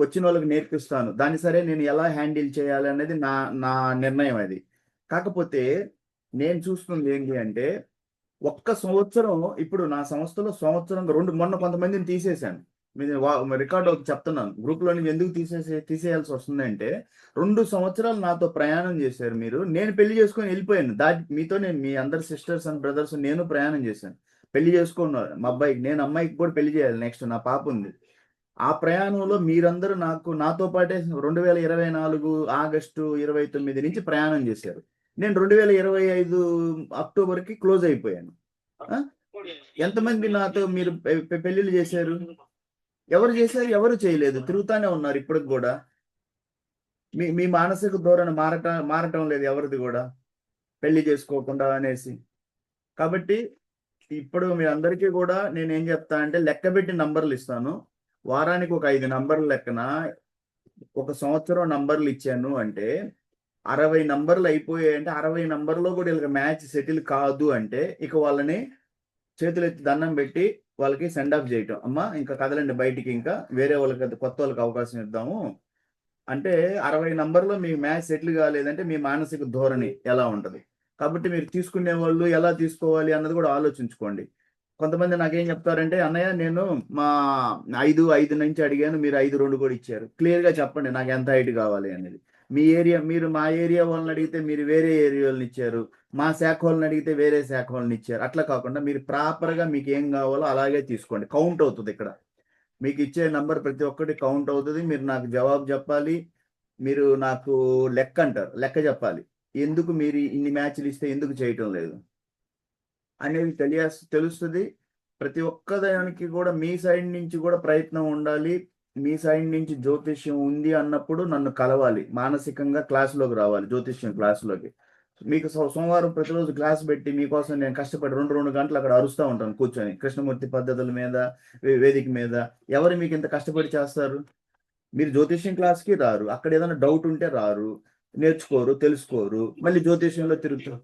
వచ్చిన వాళ్ళకి నేర్పిస్తాను. దాన్ని సరే నేను ఎలా హ్యాండిల్ చేయాలి అనేది నా నా నిర్ణయం అది. కాకపోతే నేను చూస్తుంది ఏంటి అంటే 1 సంవత్సరం, ఇప్పుడు నా సంస్థలో సంవత్సరం మొన్న కొంతమందిని తీసేశాను. రికార్డ్ ఒకటి చెప్తున్నాను, గ్రూప్లో నుంచి ఎందుకు తీసేయాల్సి వస్తుందంటే 2 సంవత్సరాలు నాతో ప్రయాణం చేశారు మీరు. నేను పెళ్లి చేసుకొని వెళ్ళిపోయాను. మీతో నేను మీ అందరు సిస్టర్స్ అండ్ బ్రదర్స్ నేను ప్రయాణం చేశాను. పెళ్లి చేసుకున్నారు మా అబ్బాయికి, నేను అమ్మాయికి కూడా పెళ్లి చేయాలి, నెక్స్ట్ నా పాప ఉంది. ఆ ప్రయాణంలో మీరందరూ నాతో పాటే 2024 ఆగస్టు 29 నుంచి ప్రయాణం చేశారు. నేను 2025 అక్టోబర్కి క్లోజ్ అయిపోయాను. ఎంతమంది నాతో మీరు పెళ్లిళ్ళు చేశారు? ఎవరు చేశారు? ఎవరు చేయలేదు, తిరుగుతానే ఉన్నారు ఇప్పటికి కూడా. మీ మానసిక ధోరణి మారటం లేదు ఎవరిది కూడా, పెళ్లి చేసుకోకుండా అనేసి. కాబట్టి ఇప్పుడు మీ అందరికీ కూడా నేను ఏం చెప్తా అంటే లెక్కబెట్టి నంబర్లు ఇస్తాను. వారానికి ఒక 5 నంబర్లు లెక్కన 1 సంవత్సరం నంబర్లు ఇచ్చాను అంటే 60 నంబర్లు అయిపోయాయి. అంటే 60 నంబర్లో కూడా వీళ్ళకి మ్యాచ్ సెటిల్ కాదు అంటే ఇక వాళ్ళని చేతులు ఎత్తి దండం పెట్టి వాళ్ళకి సెండ్ ఆఫ్ చేయటం. అమ్మా ఇంకా కదలండి బయటికి, ఇంకా వేరే వాళ్ళకి కొత్త వాళ్ళకి అవకాశం ఇద్దాము అంటే 60 నంబర్లో మీ మ్యాచ్ సెటిల్ కాలేదంటే మీ మానసిక ధోరణి ఎలా ఉంటుంది? కాబట్టి మీరు తీసుకునే వాళ్ళు ఎలా తీసుకోవాలి అన్నది కూడా ఆలోచించుకోండి. కొంతమంది నాకేం చెప్తారంటే, అన్నయ్య నేను మా 5 నుంచి అడిగాను, మీరు 5.2 కూడా ఇచ్చారు. క్లియర్గా చెప్పండి నాకు ఎంత హైట్ కావాలి అనేది. మీరు మా ఏరియా వాళ్ళని అడిగితే మీరు వేరే ఏరియా వాళ్ళని ఇచ్చారు, మా శాఖ వాళ్ళని అడిగితే వేరే శాఖ వాళ్ళని ఇచ్చారు. అట్లా కాకుండా మీరు ప్రాపర్గా మీకు ఏం కావాలో అలాగే తీసుకోండి. కౌంట్ అవుతుంది ఇక్కడ. మీకు ఇచ్చే నంబర్ ప్రతి ఒక్కటి కౌంట్ అవుతుంది. మీరు నాకు జవాబు చెప్పాలి. మీరు నాకు లెక్క అంటారు, లెక్క చెప్పాలి. ఎందుకు మీరు ఇన్ని మ్యాచ్లు ఇస్తే ఎందుకు చేయటం లేదు అనేది తెలుస్తుంది. ప్రతి ఒక్కదానికి కూడా మీ సైడ్ నుంచి కూడా ప్రయత్నం ఉండాలి. మీ సైడ్ నుంచి జ్యోతిష్యం ఉంది అన్నప్పుడు నన్ను కలవాలి, మానసికంగా క్లాసులోకి రావాలి, జ్యోతిష్యం క్లాసులోకి. మీకు సోమవారం ప్రతిరోజు క్లాస్ పెట్టి మీకోసం నేను కష్టపడి 2 గంటలు అక్కడ అరుస్తూ ఉంటాను కూర్చొని, కృష్ణమూర్తి పద్ధతుల మీద, వేదిక మీద. ఎవరు మీకు ఇంత కష్టపడి చేస్తారు? మీరు జ్యోతిష్యం క్లాస్కి రారు, అక్కడ ఏదైనా డౌట్ ఉంటే రారు, నేర్చుకోరు, తెలుసుకోరు, మళ్ళీ జ్యోతిష్యంలో తిరుగుతారు.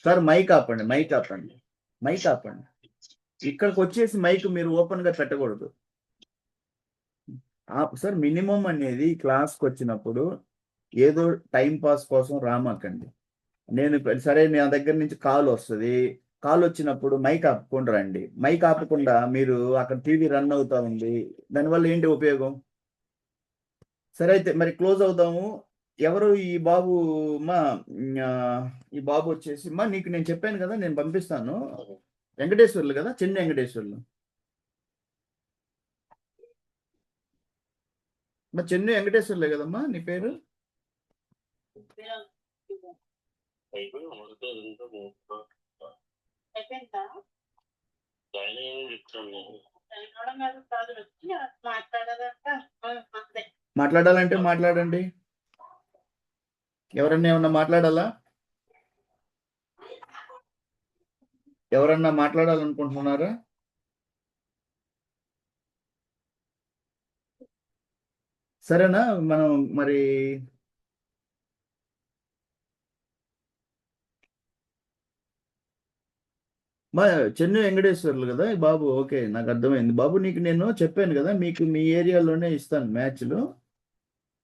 సార్ మైక్ ఆపండి. ఇక్కడికి వచ్చేసి మైక్ మీరు ఓపెన్ గా పెట్టకూడదు సార్. మినిమం అనేది క్లాస్కి వచ్చినప్పుడు ఏదో టైం పాస్ కోసం రామాకండి. సరే నా దగ్గర నుంచి కాల్ వస్తుంది, కాల్ వచ్చినప్పుడు మైక్ ఆపకుండా రండి. మైక్ ఆపకుండా మీరు అక్కడ టీవీ రన్ అవుతా ఉంది, దానివల్ల ఏంటి ఉపయోగం? సరే అయితే మరి క్లోజ్ అవుదాము. ఎవరు ఈ బాబు? ఈ బాబు వచ్చేసి నీకు నేను చెప్పాను కదా, నేను పంపిస్తాను. వెంకటేశ్వర్లు కదా, చెన్నై వెంకటేశ్వర్లు. చెన్నై వెంకటేశ్వర్లే కదమ్మా నీ పేరు? మాట్లాడాలంటే మాట్లాడండి. ఎవరన్నా ఏమన్నా మాట్లాడాలా? ఎవరన్నా మాట్లాడాలనుకుంటున్నారా? సరేనా? మనం మరి మా చెన్ను వెంకటేశ్వర్లు కదా ఈ బాబు. ఓకే, నాకు అర్థమైంది బాబు. నీకు నేను చెప్పాను కదా, మీకు మీ ఏరియాలోనే ఇస్తాను మ్యాచ్లు.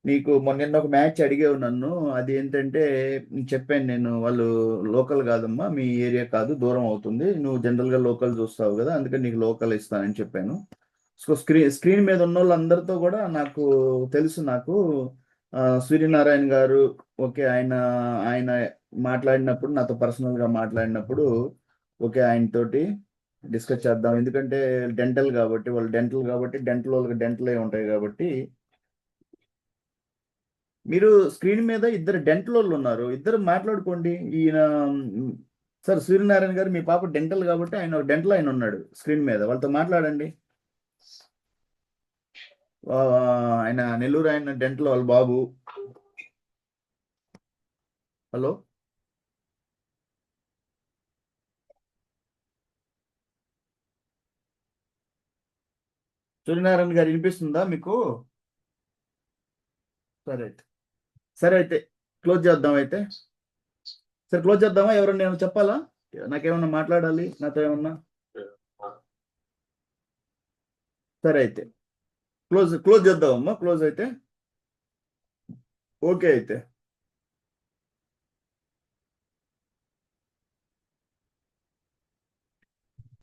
నీకు మొన్న ఒక మ్యాచ్ అడిగావు నన్ను. అది ఏంటంటే చెప్పాను నేను, వాళ్ళు లోకల్ కాదమ్మా, మీ ఏరియా కాదు, దూరం అవుతుంది, నువ్వు జనరల్గా లోకల్ చూస్తావు కదా, అందుకని నీకు లోకల్ ఇస్తానని చెప్పాను. సో స్క్రీన్ మీద ఉన్న వాళ్ళందరితో కూడా నాకు తెలుసు. నాకు సూర్యనారాయణ గారు, ఓకే, ఆయన ఆయన మాట్లాడినప్పుడు, నాతో పర్సనల్గా మాట్లాడినప్పుడు, ఓకే, ఆయనతోటి డిస్కస్ చేద్దాం. ఎందుకంటే డెంటల్ కాబట్టి, వాళ్ళు డెంటల్ వాళ్ళకి డెంటలే ఉంటాయి కాబట్టి. మీరు స్క్రీన్ మీద ఇద్దరు డెంటల్ వాళ్ళు ఉన్నారు, ఇద్దరు మాట్లాడుకోండి. ఈయన సార్ సూర్యనారాయణ గారు, మీ పాప డెంటల్ కాబట్టి ఆయన డెంటల్ ఆయన ఉన్నాడు స్క్రీన్ మీద, వాళ్ళతో మాట్లాడండి. ఆయన నెల్లూరు, ఆయన డెంటల్ వాళ్ళ బాబు. హలో, సూర్యనారాయణ గారు వినిపిస్తుందా మీకు? సరే అయితే క్లోజ్ చేద్దాం అయితే. సరే క్లోజ్ చేద్దామా? ఎవరన్నా ఏమైనా చెప్పాలా? నాకేమన్నా మాట్లాడాలి నాతో ఏమన్నా? సరే అయితే క్లోజ్ చేద్దామమ్మా. క్లోజ్ అయితే ఓకే. అయితే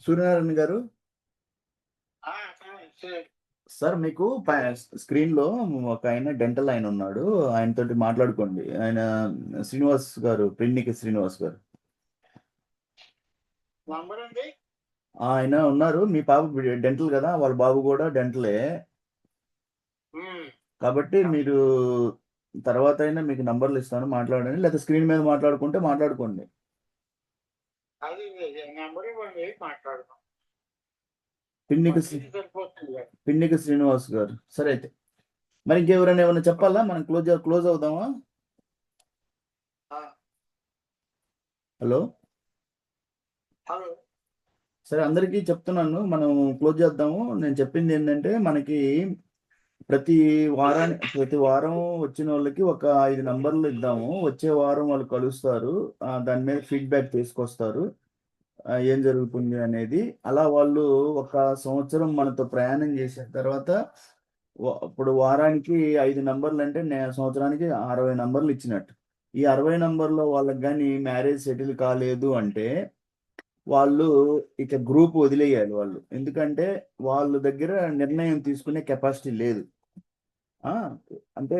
సూర్యనారాయణ గారు, సార్ మీకు స్క్రీన్ లో ఒక ఆయన డెంటల్ ఆయన ఉన్నాడు, ఆయనతోటి మాట్లాడుకోండి. ఆయన శ్రీనివాస్ గారు, పిన్నికి శ్రీనివాస్ గారు ఆయన ఉన్నారు. మీ పాప డెంటల్ కదా, వాళ్ళ బాబు కూడా డెంటలే కాబట్టి మీరు తర్వాత అయినా మీకు నంబర్లు ఇస్తాను, మాట్లాడండి. లేదా స్క్రీన్ మీద మాట్లాడుకుంటే మాట్లాడుకోండి. పిన్నికి శ్రీనివాస్ గారు. సరే అయితే మరి ఇంకెవరైనా ఏమైనా చెప్పాలా? మనం క్లోజ్ అవుదామా? హలో, సరే అందరికీ చెప్తున్నాను, మనం క్లోజ్ చేద్దాము. నేను చెప్పింది ఏంటంటే, మనకి ప్రతి వారం వచ్చిన వాళ్ళకి ఒక 5 నంబర్లు ఇద్దాము. వచ్చే వారం వాళ్ళు కలుస్తారు, దాని మీద ఫీడ్బ్యాక్ తీసుకొస్తారు, ఏం జరుగుతుంది అనేది. అలా వాళ్ళు ఒక సంవత్సరం మనతో ప్రయాణం చేసిన తర్వాత, ఇప్పుడు వారానికి 5 నంబర్లు అంటే సంవత్సరానికి 60 నంబర్లు ఇచ్చినట్టు. ఈ 60 నంబర్లో వాళ్ళకి కానీ మ్యారేజ్ సెటిల్ కాలేదు అంటే వాళ్ళు ఇక గ్రూప్ వదిలేయాలి వాళ్ళు. ఎందుకంటే వాళ్ళ దగ్గర నిర్ణయం తీసుకునే కెపాసిటీ లేదు. అంటే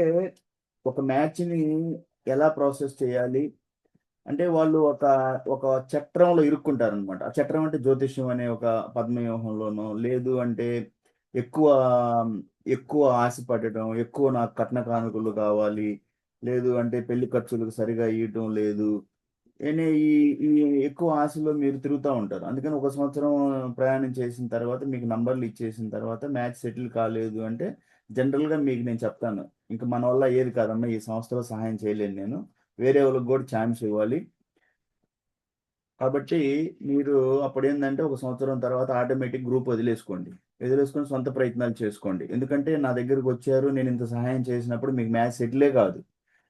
ఒక మ్యాచ్ని ఎలా ప్రాసెస్ చేయాలి అంటే, వాళ్ళు ఒక చక్రంలో ఇరుక్కుంటారు అనమాట. ఆ చక్రం అంటే జ్యోతిష్యం అనే ఒక పద్మవ్యూహంలోనో, లేదు అంటే ఎక్కువ ఎక్కువ ఆశ పడటం, ఎక్కువ నాకు కట్న కానుకలు కావాలి, లేదు అంటే పెళ్లి ఖర్చులకు సరిగా ఇవ్వటం లేదు, ఈ ఈ ఎక్కువ ఆశలో మీరు తిరుగుతూ ఉంటారు. అందుకని ఒక సంవత్సరం ప్రయాణం చేసిన తర్వాత, మీకు నంబర్లు ఇచ్చేసిన తర్వాత మ్యాచ్ సెటిల్ కాలేదు అంటే, జనరల్గా మీకు నేను చెప్తాను, ఇంకా మన వల్ల ఏది కాదమ్మా, ఈ సంస్థలో సహాయం చేయలేను నేను, వేరే వాళ్ళకి కూడా ఛాన్స్ ఇవ్వాలి. కాబట్టి మీరు అప్పుడు ఏంటంటే ఒక సంవత్సరం తర్వాత ఆటోమేటిక్ గ్రూప్ వదిలేసుకొని సొంత ప్రయత్నాలు చేసుకోండి. ఎందుకంటే నా దగ్గరకు వచ్చారు, నేను ఇంత సహాయం చేసినప్పుడు మీకు మ్యాచ్ సెటిలే కాదు.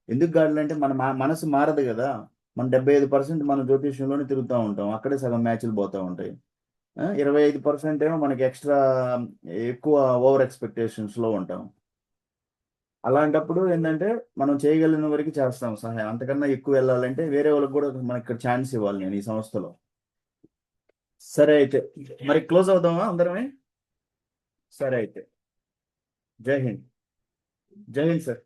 ఎందుకు కాదులంటే మన మనసు మారదు కదా. మన 75% మనం జ్యోతిష్యంలోనే తిరుగుతూ ఉంటాం, అక్కడే సగం మ్యాచ్లు పోతూ ఉంటాయి. 25% ఏమో మనకి ఎక్స్ట్రా ఎక్కువ ఓవర్ ఎక్స్పెక్టేషన్స్లో ఉంటాం. అలాంటప్పుడు ఏంటంటే మనం చేయగలిగిన వరకు చేస్తాం సహాయం. అంతకన్నా ఎక్కువ వెళ్ళాలంటే వేరే వాళ్ళకి కూడా మనకి ఇక్కడ ఛాన్స్ ఇవ్వాలి నేను ఈ సంస్థలో. సరే అయితే మరి క్లోజ్ అవుదామా అందరమే? సరే అయితే జై హింద్. జై హింద్ సార్.